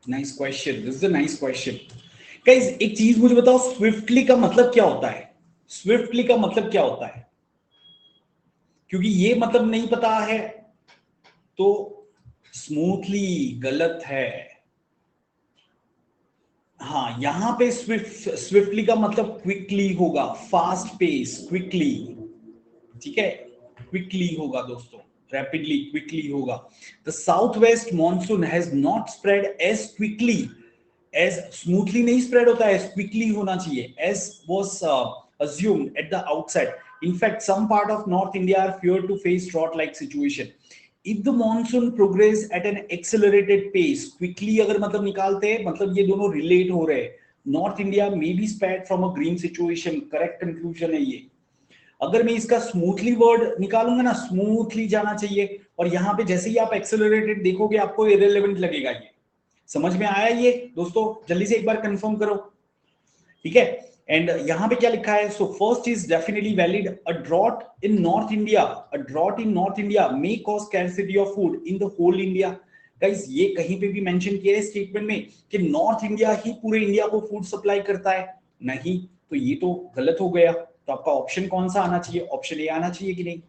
Nice question. This is a nice question. Guys एक चीज मुझे बताओ, स्विफ्टली का मतलब क्या होता है? स्विफ्टली का मतलब क्या होता है? क्योंकि ये मतलब नहीं पता है तो स्मूथली गलत है। हाँ, यहां पे स्विफ्टली का मतलब क्विकली होगा, फास्ट पेस, क्विकली। ठीक है, क्विकली होगा दोस्तों, रैपिडली, क्विकली होगा। The south west monsoon has not spread as quickly as, smoothly नहीं स्प्रेड होता है, क्विकली होना चाहिए, as was assumed at the outset. In fact, some part of North India are feared to face drought-like situation. If the monsoon progress at an accelerated pace, quickly अगर मतलब निकालते हैं, मतलब ये दोनों रिलेट हो रहे हैं। North India may be spared from a green situation, correct conclusion है ये। अगर मैं इसका स्मूथली वर्ड निकालूंगा ना, स्मूथली जाना चाहिए, और यहां पे जैसे ही आप एक्सेलरेटेड देखोगे आपको इररिलेवेंट लगेगा। ये समझ में आया ये दोस्तों? जल्दी से एक बार कंफर्म करो, ठीक है। एंड यहां पे क्या लिखा है? So first is definitely valid, a drought in north India, a drought in north India may cause scarcity of food in the whole India. Guys ये कहीं पे भी मेंशन किया है स्टेटमेंट में कि नॉर्थ इंडिया ही पूरे इंडिया को फूड सप्लाई करता है? नहीं, तो ये तो गलत हो गया। तो आपका ऑप्शन कौन सा आना चाहिए? ऑप्शन ए आना चाहिए कि नहीं?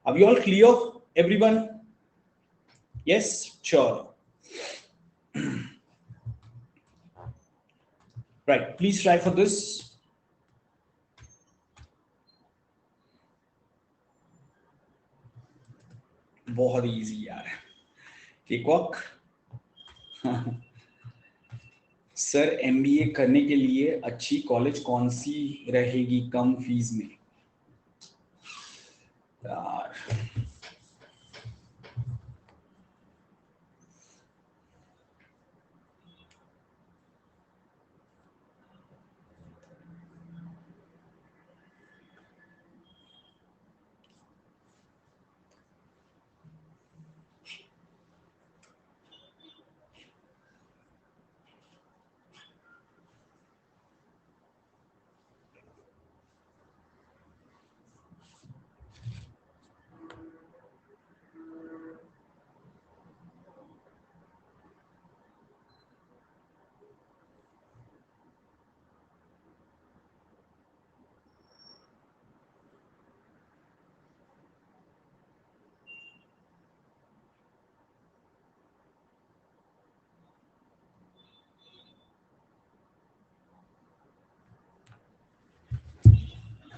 अब you all clear everyone? Yes, sure, right, please try for this. बहुत इजी यार, एक वॉक। सर एमबीए करने के लिए अच्छी कॉलेज कौन सी रहेगी कम फीस में? यार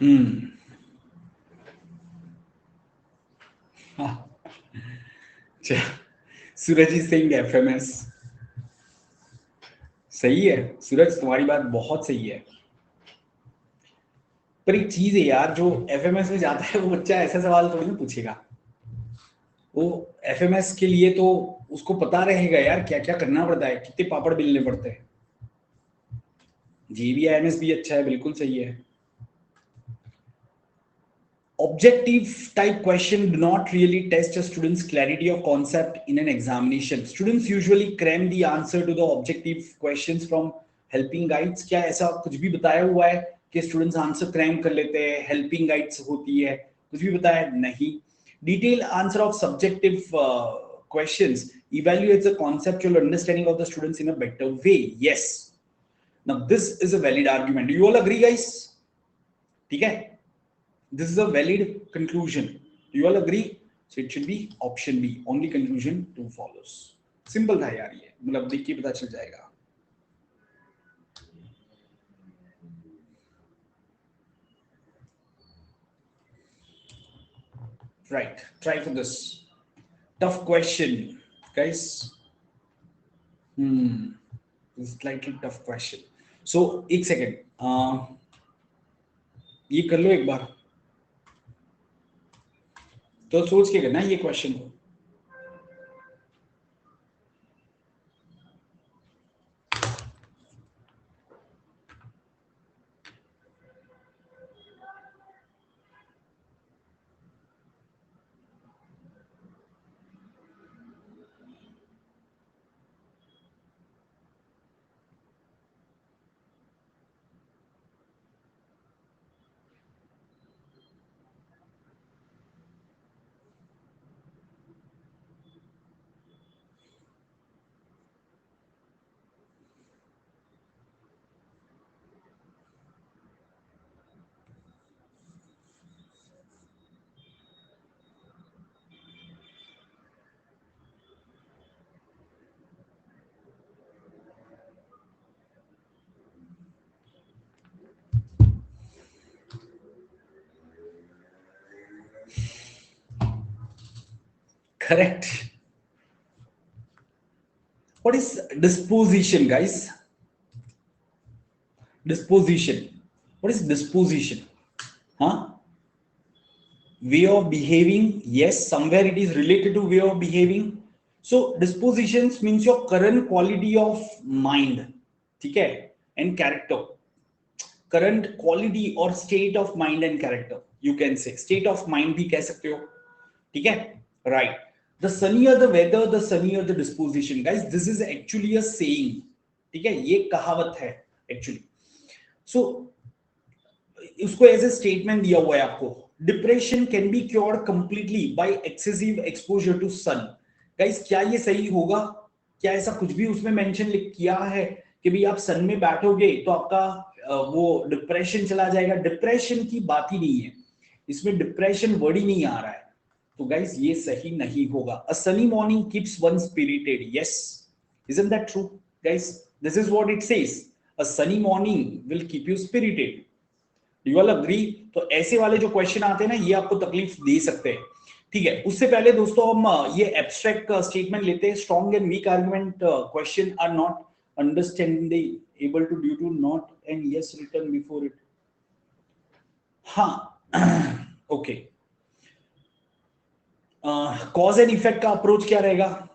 हम्म, हाँ, सूरज सिंह एफएमएस, सही है सूरज, तुम्हारी बात बहुत सही है। पर एक चीज है यार, जो एफएमएस में जाता है वो बच्चा ऐसा सवाल थोड़ी ना पूछेगा। वो एफएमएस के लिए तो उसको पता रहेगा यार क्या क्या करना पड़ता है, कितने पापड़ बेलने पड़ते हैं। जीबीआईएमएस भी अच्छा है, बिल्कुल सही है। Objective type question do not really test a student's clarity of concept in an examination. Students usually cram the answer to the objective questions from helping guides. क्या ऐसा कुछ भी बताया हुआ है कि स्टूडेंट्स आंसर क्रैम कर लेते हैं, हेल्पिंग गाइड्स होती है? कुछ भी बताया नहीं। Detail answer of subjective questions evaluates the conceptual understanding of the students in a better way. Yes, now this is a valid argument. Do you all agree guys? ठीक है, this is a valid conclusion. Do you all agree? So it should be option B. Only conclusion 2 follows. Simple था यार ये, मतलब देख के पता चल जाएगा। Right. Try for this. Tough question, guys. This is slightly tough question. So एक सेकेंड, ये कर लो एक बार, तो सोच के करना ये क्वेश्चन को। Correct. What is disposition, guys? Disposition. What is disposition? Huh? Way of behaving. Yes, somewhere it is related to way of behaving. So dispositions means your current quality of mind, okay, and character. Current quality or state of mind and character. You can say state of mind भी कह सकते हो, ठीक है? Right. The sunnier the weather, the sunnier the disposition. Guys, this is actually a saying. ठीक है? ये कहावत है actually. So उसको एज ए स्टेटमेंट दिया हुआ है आपको. Depression can be cured completely by excessive exposure to sun. Guys, क्या ये सही होगा? क्या ऐसा कुछ भी उसमें मेंशन किया है कि भाई आप सन में बैठोगे तो आपका वो डिप्रेशन चला जाएगा? डिप्रेशन की बात ही नहीं है इसमें, डिप्रेशन वर्ड ही नहीं आ रहा है. तो गाइस ये सही नहीं होगा. A sunny morning keeps one spirited. Yes, isn't that true guys? This is what it says. A sunny morning will keep you spirited. You all agree? तो ऐसे वाले जो क्वेश्चन आते हैं ना, ये आपको तकलीफ दे सकते हैं. ठीक है, उससे पहले दोस्तों हम ये एब्स्ट्रैक्ट स्टेटमेंट लेते हैं. Strong and weak argument question are not understanding able to due to not and yes return before it. हाँ, ओके. कॉज एंड इफेक्ट का अप्रोच क्या रहेगा?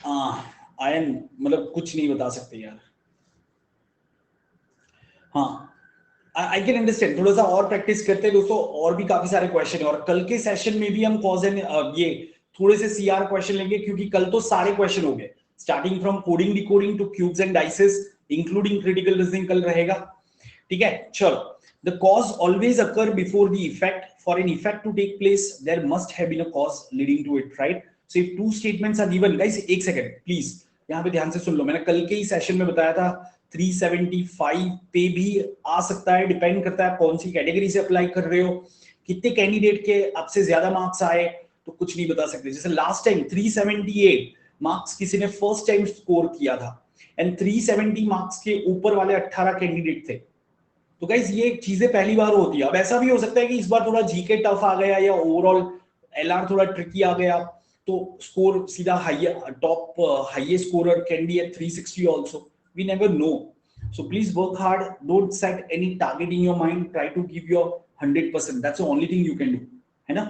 आयन मतलब कुछ नहीं बता सकते यार. हाँ, आई कैन अंडरस्टैंड. थोड़ा सा और प्रैक्टिस करते हैं दोस्तों, और भी काफी सारे क्वेश्चन है, और कल के सेशन में भी हम कॉज एंड ये थोड़े से सीआर क्वेश्चन लेंगे, क्योंकि कल तो सारे क्वेश्चन हो गए, starting from coding decoding to cubes and dices, including critical reasoning कल रहेगा. ठीक है, चलो. The cause always occur before the effect. For an effect to take place there must have been a cause leading to it, right? So if two statements are given, guys एक सेकंड प्लीज यहाँ पे ध्यान से सुन लो. मैंने कल के ही सेशन में बताया था 375 पे भी आ सकता है, डिपेंड करता है कौन सी कैटेगरी से अप्लाई कर रहे हो, कितने कैंडिडेट के आपसे ज्यादा मार्क्स आए, तो कुछ नहीं बता सकते. जैसे लास्ट टाइम 378 मार्क्स किसी ने फर्स्ट टाइम स्कोर किया था, एंड 370 मार्क्स के ऊपर वाले 18 कैंडिडेट थे. तो गाइस ये चीजें पहली बार होती है. अब ऐसा भी हो सकता है कि इस बार थोड़ा जीके टफ आ गया, या ओवरऑल एलआर थोड़ा ट्रिकी आ गया, तो स्कोर सीधा high, top highest scorer can be at 360 also. We never know. So please work hard. Don't set any target in your mind. Try to give your 100%. That's the only thing you can do. है ना?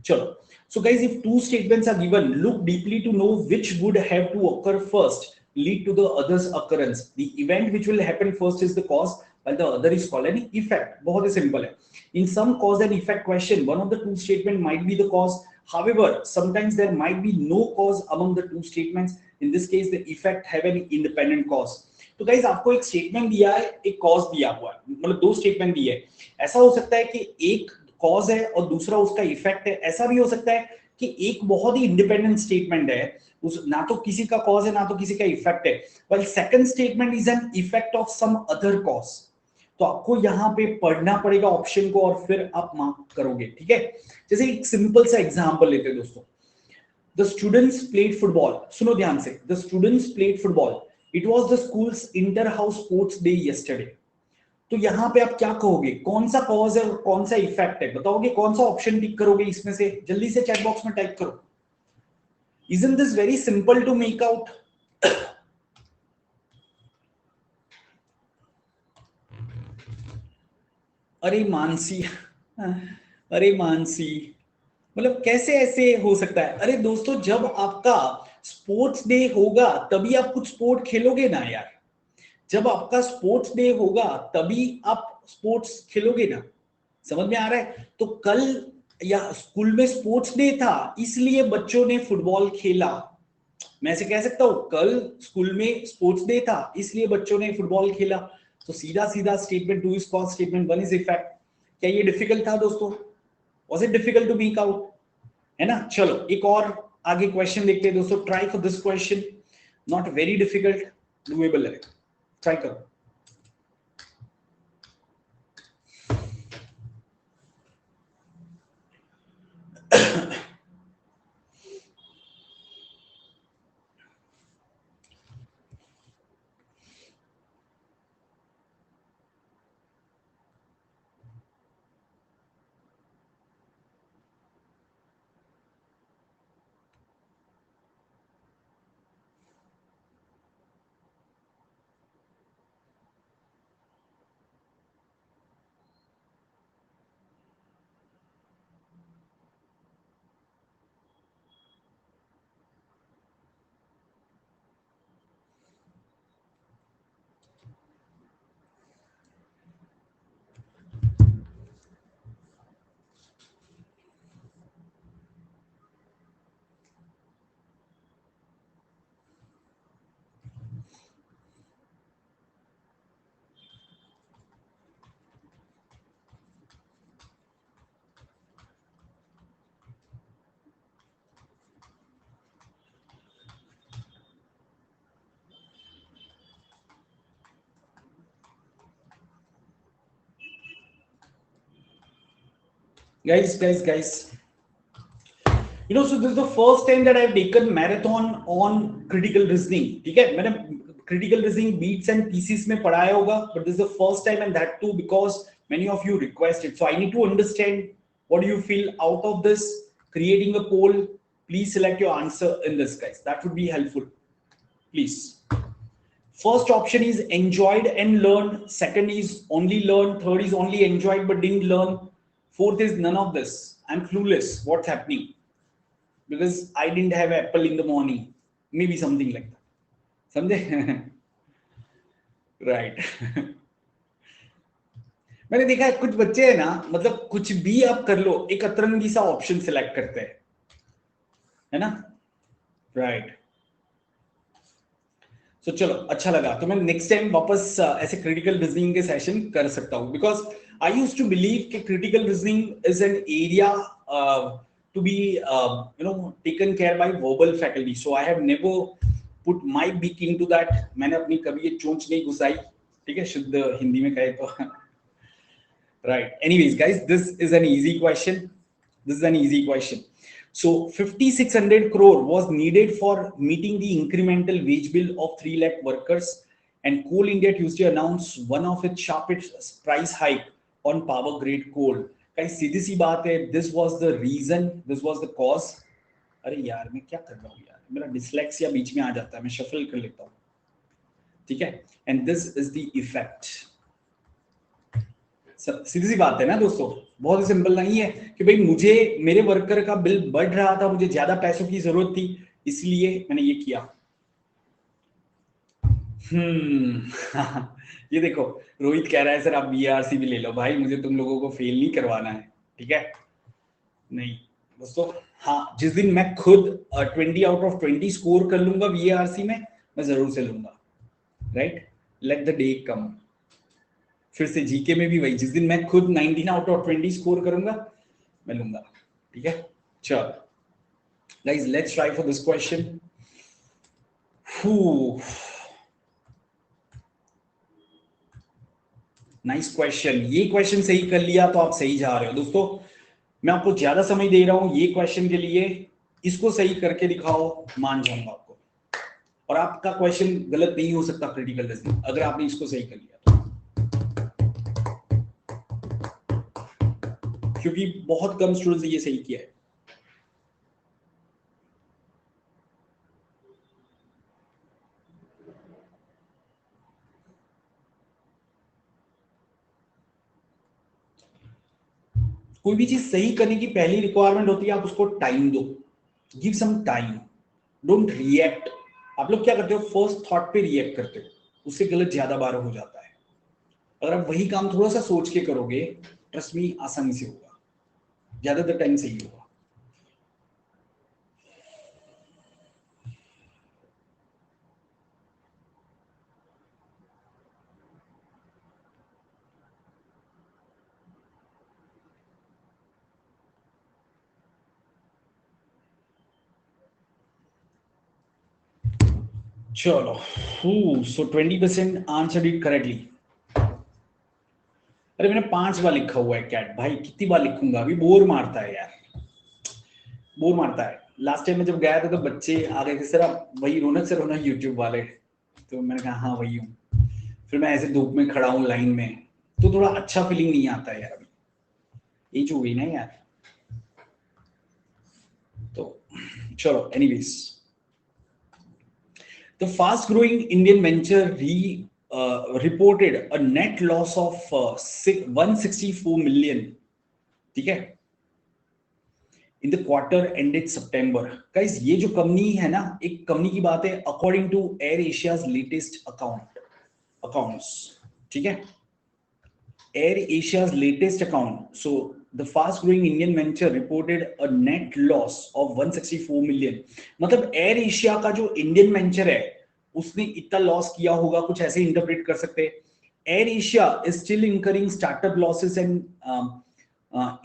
चलो. So guys, if two statements are given, look deeply to know which would have to occur first, lead to the other's occurrence. The event which will happen first is the cause, while the other is called an effect. बहुत ही simple है. In some cause and effect question, one of the two statement might be the cause. However, sometimes there might be no cause among the two statements. In this case, the effect have an independent cause. तो गाइस आपको एक स्टेटमेंट दिया है, एक कॉज दिया हुआ है, मतलब दो स्टेटमेंट दिए है. ऐसा हो सकता है कि एक कॉज है और दूसरा उसका इफेक्ट है. ऐसा भी हो सकता है कि एक बहुत ही इंडिपेंडेंट स्टेटमेंट है, उस ना तो किसी का कॉज है ना तो किसी का इफेक्ट है, while second statement is an effect of some other cause. तो आपको यहाँ पे पढ़ना पड़ेगा ऑप्शन को, और फिर आप मार्क करोगे. ठीक है, जैसे एक सिंपल सा एग्जांपल लेते हैं दोस्तों. The students played football. सुनो ध्यान से. The students played football. It was the school's inter-house sports day yesterday. तो यहाँ पे आप क्या कहोगे? कौन सा कॉज है और कौन सा इफेक्ट है? बताओगे कौन सा ऑप्शन टिक करोगे इसमें से? जल्दी से चैट बॉक्स में टाइप करो. Isn't this very simple to make out? अरे मानसी, अरे मानसी, मतलब कैसे ऐसे हो सकता है? अरे दोस्तों, जब आपका स्पोर्ट्स डे होगा तभी आप कुछ स्पोर्ट खेलोगे ना यार. जब आपका स्पोर्ट्स डे होगा तभी आप स्पोर्ट्स खेलोगे ना. समझ में आ रहा है? तो कल या स्कूल में स्पोर्ट्स डे था, इसलिए बच्चों ने फुटबॉल खेला. मैं ऐसे कह सकता हूं, कल स्कूल में स्पोर्ट्स डे था इसलिए बच्चों ने फुटबॉल खेला. तो सीधा सीधा statement 2 is cause, statement 1 is effect. क्या ये डिफिकल्ट था दोस्तों? Was it difficult to make out? है ना? चलो एक और आगे क्वेश्चन देखते हैं दोस्तों. Try for this question, not very difficult, doable है. ट्राई करो. Guys. So this is the first time that I've taken marathon on critical reasoning. ठीक है, मैंने critical reasoning beats and pieces में पढ़ाया होगा, but this is the first time, and that too because many of you requested. So I need to understand what do you feel out of this. Creating a poll. Please select your answer in this, guys. That would be helpful. Please. First option is enjoyed and learned. Second is only learned. Third is only enjoyed but didn't learn. Fourth is none of this. I'm clueless. What's happening? Because I didn't have apple in the morning. Maybe something like that. समझे? Right. मैंने देखा है कुछ बच्चे हैं ना, मतलब कुछ भी आप कर लो, एक अतरंगी सा ऑप्शन सिलेक्ट करते हैं, है ना? राइट. सो चलो, अच्छा लगा. तो मैं नेक्स्ट टाइम वापस ऐसे क्रिटिकल रीजनिंग के सेशन कर सकता हूँ, because I used to believe कि critical reasoning is an area to be taken care by verbal faculty. So I have never put my beak into that. मैंने अपनी कभी ये चोंच नहीं घुसाई, ठीक है, शुद्ध हिंदी में कहे तो. Right. Anyways, guys, this is an easy question. So 5,600 crore was needed for meeting the incremental wage bill of 3 lakh workers, and Coal India Tuesday announced one of its sharpest price hike on power grade coal. Guys, सीधी सी बात है, this was the reason, this was the cause. अरे यार मैं क्या कर रहा हूँ यार, मेरा डिसलेक्सिया बीच में आ जाता है, मैं शफल कर लेता हूँ, ठीक है. And this is the effect. सीधी सी बात है ना दोस्तों, बहुत ही सिंपल नहीं है कि भाई मुझे मेरे वर्कर का बिल बढ़ रहा था, मुझे ज्यादा पैसों की जरूरत थी, इसलिए मैंने ये किया. ये देखो, रोहित कह रहा है सर आप बीआरसी भी ले लो. भाई मुझे तुम लोगों को फेल नहीं करवाना है, ठीक है? नहीं दोस्तों, हाँ, जिस दिन मैं खुद 20 आउट ऑफ 20 स्कोर कर लूंगा बीआरसी में, मैं जरूर से लूंगा. राइट, लेट द डे कम. फिर से जीके में भी वही, जिस दिन मैं खुद 19 आउट ऑफ 20 स्कोर करूंगा, मैं लूंगा, ठीक है. चलो guys, let's try for this question. Nice question. ये क्वेश्चन सही कर लिया तो आप सही जा रहे हो दोस्तों. मैं आपको ज्यादा समय दे रहा हूं ये क्वेश्चन के लिए. इसको सही करके दिखाओ, मान जाऊंगा आपको. और आपका क्वेश्चन गलत नहीं हो सकता क्रिटिकल रीजनिंग, अगर आपने इसको सही कर लिया तो, क्योंकि बहुत कम स्टूडेंट्स ने ये सही किया है. कोई भी चीज सही करने की पहली रिक्वायरमेंट होती है आप उसको टाइम दो. Give some time, don't react. आप लोग क्या करते हो, फर्स्ट थॉट पे रिएक्ट करते हो, उससे गलत ज्यादा बार हो जाता है. अगर आप वही काम थोड़ा सा सोच के करोगे, ट्रस्ट मी, आसानी से होगा, ज्यादातर टाइम सही होगा. चलो, so 20% answered it correctly. अरे मैंने 5 बार लिखा हुआ है कैट. भाई कितनी बार लिखूंगा, अभी बोर मारता है यार, बोर मारता है. लास्ट टाइम में जब गया था तो बच्चे आ गए थे, सर आप वही रौनक से रौनक यूट्यूब वाले. तो मैंने कहा हाँ वही हूँ. फिर मैं ऐसे धूप में खड़ा हूँ लाइन में, तो थोड़ा अच्छा फीलिंग नहीं आता है यार. अभी एज हो गई ना यार. तो चलो, anyways, the fast growing Indian venture reported a net loss of 164 million, ठीक है, in the quarter ended September. Guys, ये जो कंपनी है ना, एक कंपनी की बात है, according to Air Asia's latest accounts, ठीक है, Air Asia's latest account. So the fast growing Indian venture reported a net loss of 164 million. मतलब एयर एशिया का जो इंडियन वेंचर है उसने इतना लॉस किया होगा, कुछ ऐसे इंटरप्रेट कर सकते हैं. AirAsia is still incurring startup losses and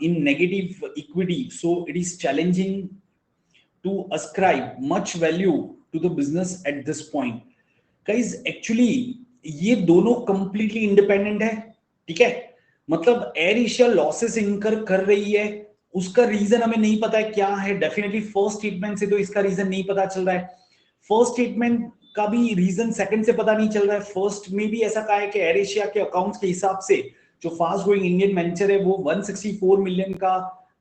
in negative equity, so it is challenging to ascribe much value to the business at this point. Guys, actually ये दोनों completely independent है, ठीक है. मतलब एयर एशिया लॉसेस इंकर कर रही है उसका रीजन हमें नहीं पता है क्या है। डेफिनेटली फर्स्ट स्टेटमेंट से तो इसका रीजन नहीं पता चल रहा है, फर्स्ट स्टेटमेंट का भी रीजन सेकंड से पता नहीं चल रहा है। फर्स्ट में भी ऐसा कहा है कि एयर एशिया के अकाउंट्स के हिसाब से जो फास्ट ग्रोइंग इंडियन वेंचर है वो 164 मिलियन का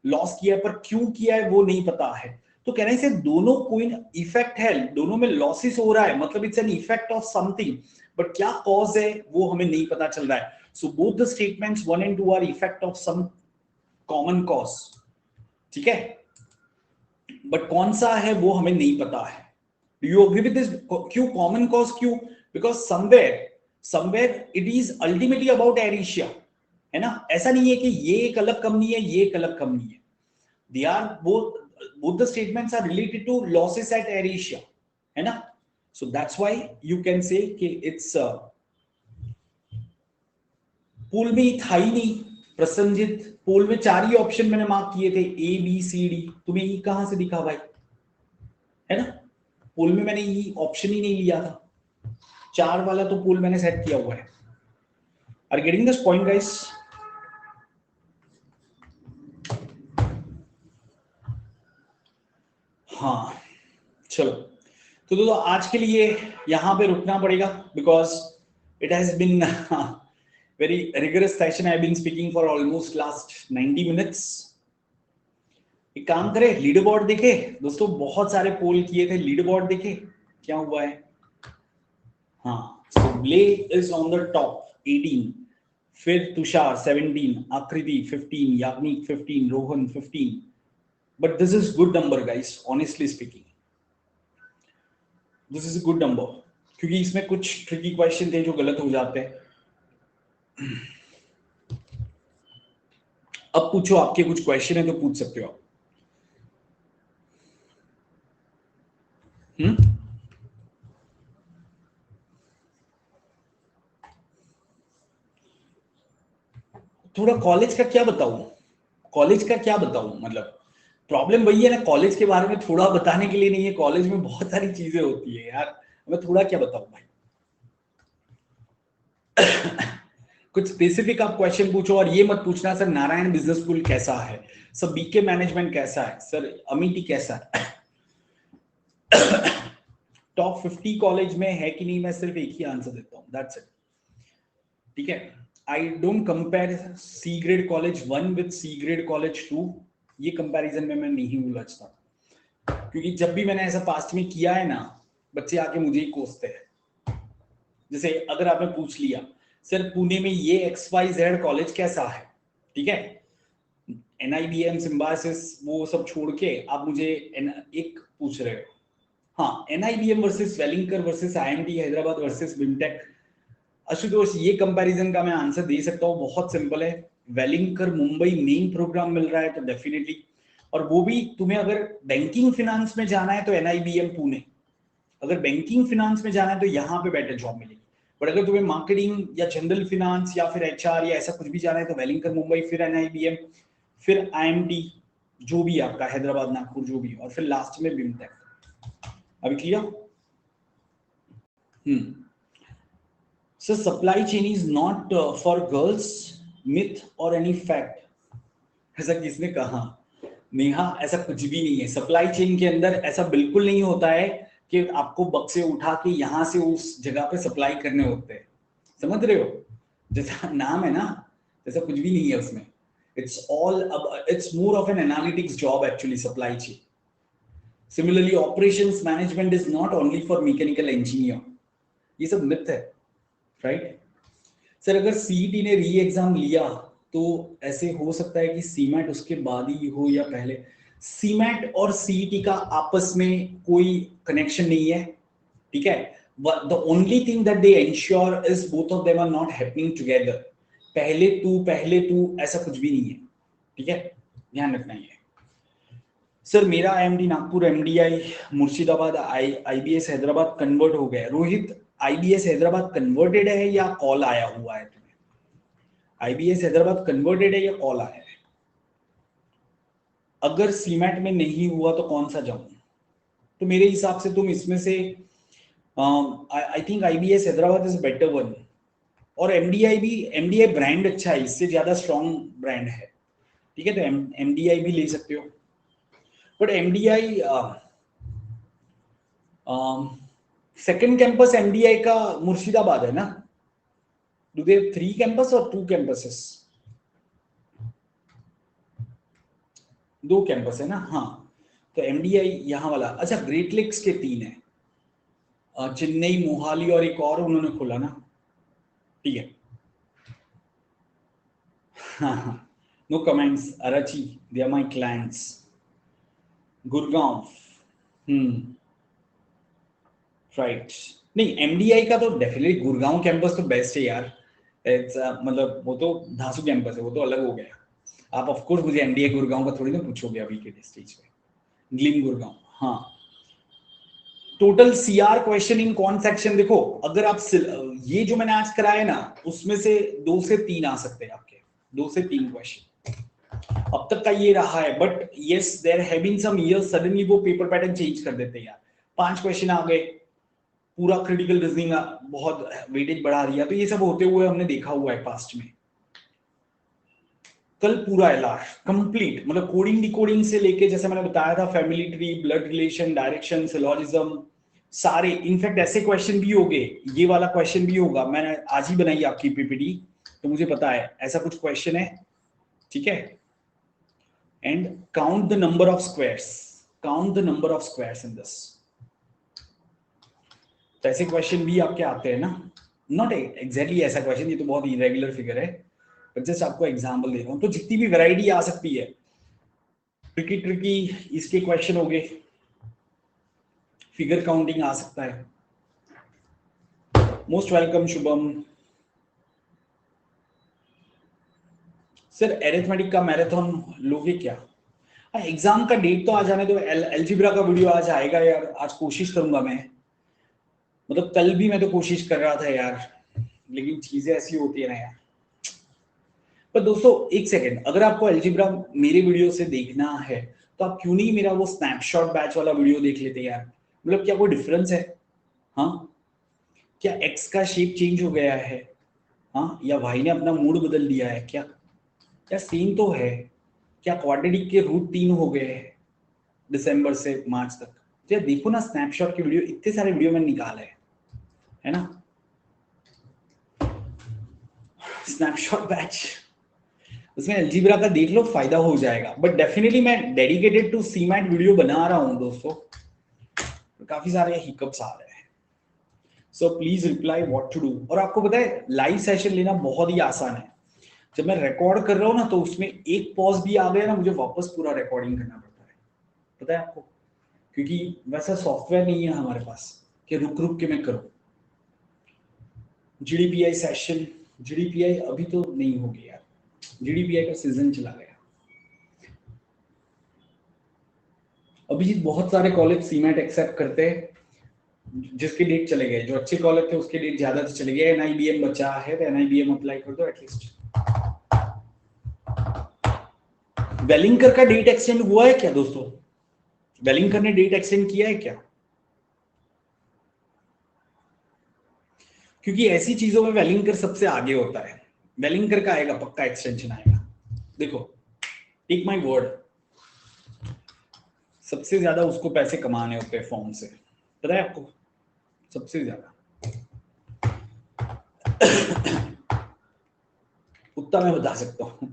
लॉस किया है, पर क्यों किया है वो नहीं पता है। तो कहने से दोनों कोई इफेक्ट है, दोनों में लॉसेस हो रहा है, मतलब it's an effect of something, but क्या कॉज है वो हमें नहीं पता चल रहा है। So both the statements 1 and 2 are effect of some common cause, ठीक है, बट कौन सा है वो हमें नहीं पता है। Do you agree with this? क्यों कॉमन कॉज? क्यों? Because somewhere it is ultimately about Air Asia, है ना। ऐसा नहीं है कि ये एक अलग कंपनी है, ये एक अलग कंपनी है। They are both the statements are related to losses at Air Asia, है ना। So that's why you can say कि it's पोल में ही था ही नहीं प्रसन्नजीत, पोल में 4 ही ऑप्शन मैंने मार्क किए थे, ए बी सी डी, तुम्हें ई कहां से दिखा भाई, है ना। पोल में मैंने ई ऑप्शन ही नहीं लिया था, 4 वाला तो पोल मैंने सेट किया हुआ है। Are getting this point guys? हाँ चलो, तो दोस्तों आज के लिए यहां पे रुकना पड़ेगा, because it has been very rigorous session. I have been speaking for almost last 90 minutes. एक काम करें, लीडर बोर्ड देखे दोस्तों, बहुत सारे पोल किए थे, लीडर बोर्ड देखे क्या हुआ है। हाँ, सो ब्ले इज ऑन द टॉप 18, फिर तुषार 17, आकृति 15, Yagnik 15, Rohan 15। But this is good number guys, honestly speaking this is a good number, क्योंकि इसमें कुछ ट्रिकी क्वेश्चन थे जो गलत हो जाते हैं। अब पूछो, आपके कुछ क्वेश्चन है तो पूछ सकते हो आप। थोड़ा कॉलेज का क्या बताऊं, कॉलेज का क्या बताऊं, मतलब प्रॉब्लम वही है ना, कॉलेज के बारे में थोड़ा बताने के लिए नहीं है, कॉलेज में बहुत सारी चीजें होती है यार, मैं थोड़ा क्या बताऊं भाई। कुछ स्पेसिफिक आप क्वेश्चन पूछो, और ये मत पूछना सर नारायण बिजनेस स्कूल कैसा है, सर बीके मैनेजमेंट कैसा है, सर अमिटी कैसा है। टॉप 50 कॉलेज में है कि नहीं, मैं सिर्फ एक ही आंसर देता हूं, दैट्स इट, ठीक है। I don't compare C grade college 1 with C grade college 2, ये कंपैरिजन में मैं नहीं उलझता, क्योंकि जब भी मैंने ऐसा पास्ट में किया है ना, बच्चे आके मुझे ही कोसते हैं। जैसे अगर आपने पूछ लिया सर पुणे में ये XYZ कॉलेज कैसा है, ठीक है, NIBM सिम्बायोसिस वो सब छोड़ के आप मुझे एक पूछ रहे हो, हाँ NIBM versus Welingkar versus IMT Hyderabad versus BIMTECH. Ashutosh ये कंपैरिजन का मैं आंसर दे सकता हूँ, बहुत सिंपल है। वेलिंकर मुंबई मेन प्रोग्राम मिल रहा है तो डेफिनेटली, और वो भी तुम्हें अगर बैंकिंग फिनेंस में जाना है तो NIBM पुणे, अगर बैंकिंग फिनेंस में जाना है तो यहाँ पे बेटर जॉब मिलेगी। बट अगर तुम्हें मार्केटिंग या जनरल फिनेंस या फिर HR या ऐसा कुछ भी जाना है तो वेलिंकर मुंबई, फिर NIBM, फिर IMT, जो भी आपका हैदराबाद नागपुर जो भी, और फिर लास्ट में बिमटेक। अभी clear? Sir supply chain is not for girls, myth और एनी फैक्ट, ऐसा किसने कहा? नेहा ऐसा कुछ भी नहीं है, सप्लाई चेन के अंदर ऐसा बिल्कुल नहीं होता है कि आपको बक्से उठा के यहां से उस जगह पे सप्लाई करने होते हैं, समझ रहे हो, जैसा नाम है ना, ऐसा कुछ भी नहीं है उसमें। It's more of an analytics job actually, supply chain. Similarly operations management is not only for mechanical engineer, ये सब मिथ है, राइट। सर अगर सीईटी ने री एग्जाम लिया तो ऐसे हो सकता है कि सीमैट उसके बाद ही हो या पहले। सीमैट और सीईटी का आपस में कोई कनेक्शन नहीं है, ठीक है। The only thing that they ensure is both of them are not happening together, पहले तू ऐसा कुछ भी नहीं है, ठीक है, ध्यान रखना है। सर मेरा IMD Nagpur, MDI Murshidabad, IBS Hyderabad convert हो गया। रोहित IBS हैदराबाद कन्वर्टेड है या कॉल आया हुआ है तुम्हें? IBS हैदराबाद कन्वर्टेड है या कॉल आया है? अगर सीमैट में नहीं हुआ तो कौन सा जाऊं? तो मेरे हिसाब से तुम इसमें से I think IBS Hyderabad is better one, और MDI भी, MDI ब्रांड अच्छा है, इससे ज्यादा स्ट्रॉन्ग ब्रांड है, ठीक है, तो MDI भी ले सकते हो, but MDI second campus MDI का मुर्शिदाबाद है ना? डू दे 3 कैंपस और 2 कैंपसेस? 2 कैंपस है ना? हाँ, तो MDI यहाँ वाला, अच्छा ग्रेट लेक्स के 3 है, चेन्नई, मोहाली और एक और उन्होंने खोला ना, ठीक है। नो कमेंट्स, अराची, they are my clients. Gurgaon, right. नहीं, MDI का तो डेफिनेटली गुड़गांव कैंपस तो बेस्ट है यार। मतलब वो तो धांसू कैंपस है, वो तो अलग हो गया। आप ऑफ कोर्स मुझे MDI गुड़गांव का थोड़ी ना पूछोगे अभी के स्टेज पे। ग्लिम गुड़गांव, हाँ। टोटल CR क्वेश्चन इन कौन सेक्शन, देखो अगर आप ये जो मैंने आज कराया ना, उसमें से 2 से 3 आ सकते हैं आपके, 2 से 3 क्वेश्चन अब तक का ये रहा है। But yes, there have been some years suddenly वो पेपर पैटर्न चेंज कर देते हैं यार। 5 क्वेश्चन आ गए, पूरा क्रिटिकल रीजनिंग बहुत वेटेज बढ़ा दिया, तो ये सब होते हुए हमने देखा हुआ है पास्ट में। कल पूरा LR कंप्लीट, मतलब कोडिंग डिकोडिंग से लेके, जैसे मैंने बताया था, family tree, blood relation, direction, syllogism, सारे। इनफैक्ट ऐसे क्वेश्चन भी होंगे, ये वाला क्वेश्चन भी होगा, मैंने आज ही बनाई आपकी PPT, तो मुझे पता है ऐसा कुछ क्वेश्चन है, ठीक है। And count the number of squares, count the number of squares in this. तो ऐसे क्वेश्चन भी आपके आते हैं ना, नॉट एग्जैक्टली ऐसा क्वेश्चन, ये तो बहुत इरेगुलर फिगर है, पर जस्ट आपको एग्जांपल दे रहा हूं। तो जितनी भी वैरायटी आ सकती है, ट्रिकी ट्रिकी इसके क्वेश्चन हो गए, फिगर काउंटिंग आ सकता है। Most welcome Shubham. Sir arithmetic का मैराथन लोगे क्या? एग्जाम का डेट तो आ जाने दो, अलजेब्रा का वीडियो आज आएगा यार, आज कोशिश करूंगा मैं, मतलब कल भी मैं तो कोशिश कर रहा था यार, लेकिन चीजें ऐसी होती है ना यार। पर दोस्तों एक सेकेंड, अगर आपको अलजेब्रा मेरे वीडियो से देखना है तो आप क्यों नहीं मेरा वो स्नैपशॉट बैच वाला वीडियो देख लेते यार। मतलब क्या कोई डिफरेंस है? हाँ, क्या एक्स का शेप चेंज हो गया है? हाँ, या वाई ने अपना मूड बदल दिया है क्या? क्या सेम तो है? क्या क्वाड्रेटिक के रूट 3 हो गए हैं दिसंबर से मार्च तक? तो यार देखो ना, स्नैपशॉट के वीडियो, इतने सारे वीडियो मैंने निकाले है ना। स्नैपशॉट बैच, उसमें अलजेब्रा का देख लो, फायदा हो जाएगा। बट डेफिनेटली मैं डेडिकेटेड टू सीमैट वीडियो बना रहा हूं दोस्तों, काफी सारे हिकअप्स आ रहे हैं, so please reply what to do. और आपको पता है लाइव सेशन लेना बहुत ही आसान है। जब मैं रिकॉर्ड कर रहा हूँ ना, तो उसमें एक पॉज भी आ गया ना, मुझे वापस पूरा रिकॉर्डिंग करना पड़ता है, पता है आपको, क्योंकि वैसा सॉफ्टवेयर नहीं है हमारे पास कि रुक रुक के मैं करूँ। GDPI सेशन, GDPI अभी तो नहीं होगी यार, GDPI का सीजन चला गया। अभी बहुत सारे कॉलेज सीमैट एक्सेप्ट करते हैं, जिसके डेट चले गए, जो अच्छे कॉलेज थे उसके डेट ज्यादा से चले गए। NIBM बचा है तो NIBM अप्लाई कर दो एटलीस्ट। वेलिंकर का डेट एक्सटेंड हुआ है क्या दोस्तों? वेलिंकर ने डेट एक्सटेंड किया है क्या? क्योंकि ऐसी चीजों में वेलिंकर सबसे आगे होता है। वेलिंकर का आएगा, पक्का एक्सटेंशन आएगा। देखो, टेक माय वर्ड, सबसे ज्यादा उसको पैसे कमाने होते हैं फॉर्म से, पता है आपको, सबसे ज्यादा। उतना मैं बता सकता हूं।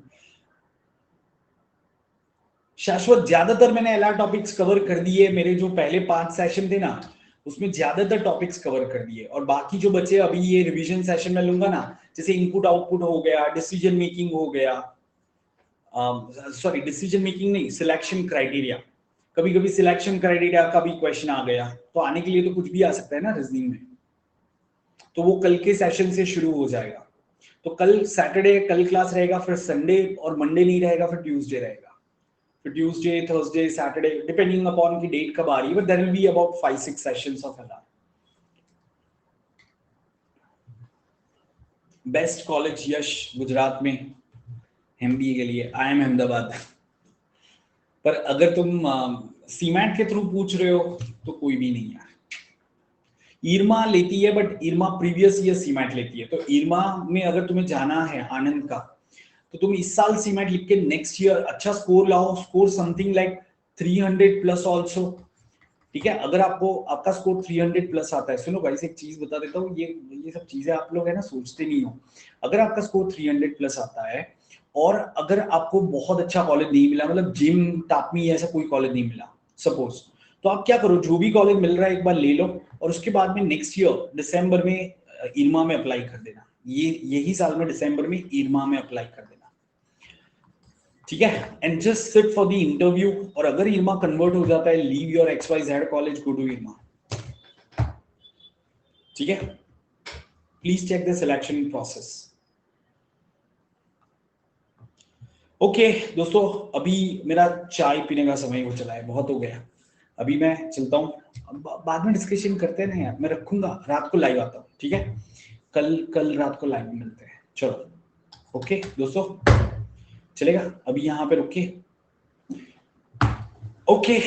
शाश्वत, ज्यादातर मैंने LR टॉपिक्स कवर कर दिए, मेरे जो पहले 5 सेशन थे ना, उसमें ज्यादातर टॉपिक्स कवर कर दिए, और बाकी जो बचे अभी ये रिवीजन सेशन में लूंगा ना, जैसे इनपुट आउटपुट हो गया, डिसीजन मेकिंग हो गया, सॉरी डिसीजन मेकिंग नहीं, सिलेक्शन क्राइटेरिया। कभी कभी सिलेक्शन क्राइटेरिया का भी क्वेश्चन आ गया, तो आने के लिए तो कुछ भी आ सकता है ना रीजनिंग में, तो वो कल के सेशन से शुरू हो जाएगा। तो कल सैटरडे कल क्लास रहेगा, फिर संडे और मंडे नहीं रहेगा, फिर ट्यूसडे रहेगा, फिर Tuesday, Thursday, Saturday, depending upon की डेट कब आ रही है, but there will be about 5-6 sessions of LR। Best college Yash Gujarat में MBA के लिए, IIM अहमदाबाद। पर अगर तुम सीमैट के थ्रू पूछ रहे हो तो कोई भी नहीं यार। ईरमा लेती है, बट ईरमा प्रीवियस ईयर सीमैट लेती है, तो ईरमा में अगर तुम्हें जाना है आनंद का, तो तुम इस साल सीमेट लिख के नेक्स्ट ईयर अच्छा स्कोर लाओ, score something like 300 plus also, ठीक है। अगर आपको आपका स्कोर 300 प्लस आता है, सुनो भाई से एक चीज बता देता हूँ, ये सब चीजें आप लोग है ना सोचते नहीं हो। अगर आपका स्कोर 300 प्लस आता है और अगर आपको बहुत अच्छा कॉलेज नहीं मिला, मतलब जिम टापमी ऐसा कोई कॉलेज नहीं मिला सपोज, तो आप क्या करो, जो भी कॉलेज मिल रहा है एक बार ले लो और उसके बाद में नेक्स्ट ईयर दिसंबर में इरमा में अप्लाई कर देना। यही साल में दिसंबर में इरमा में अप्लाई कर देना, ठीक है। And just sit for the interview, और अगर इरमा कन्वर्ट हो जाता है, leave your XYZ college, go to IRMA, ठीक है। Please check the selection process. Okay दोस्तों, अभी मेरा चाय पीने का समय हो चला है, बहुत हो गया, अभी मैं चलता हूँ, बाद में डिस्कशन करते हैं ना यार, मैं रखूंगा, रात को लाइव आता हूँ, ठीक है। कल रात को लाइव मिलते हैं, चलो ओके दोस्तों, चलेगा, अभी यहाँ पे रुके, ओके।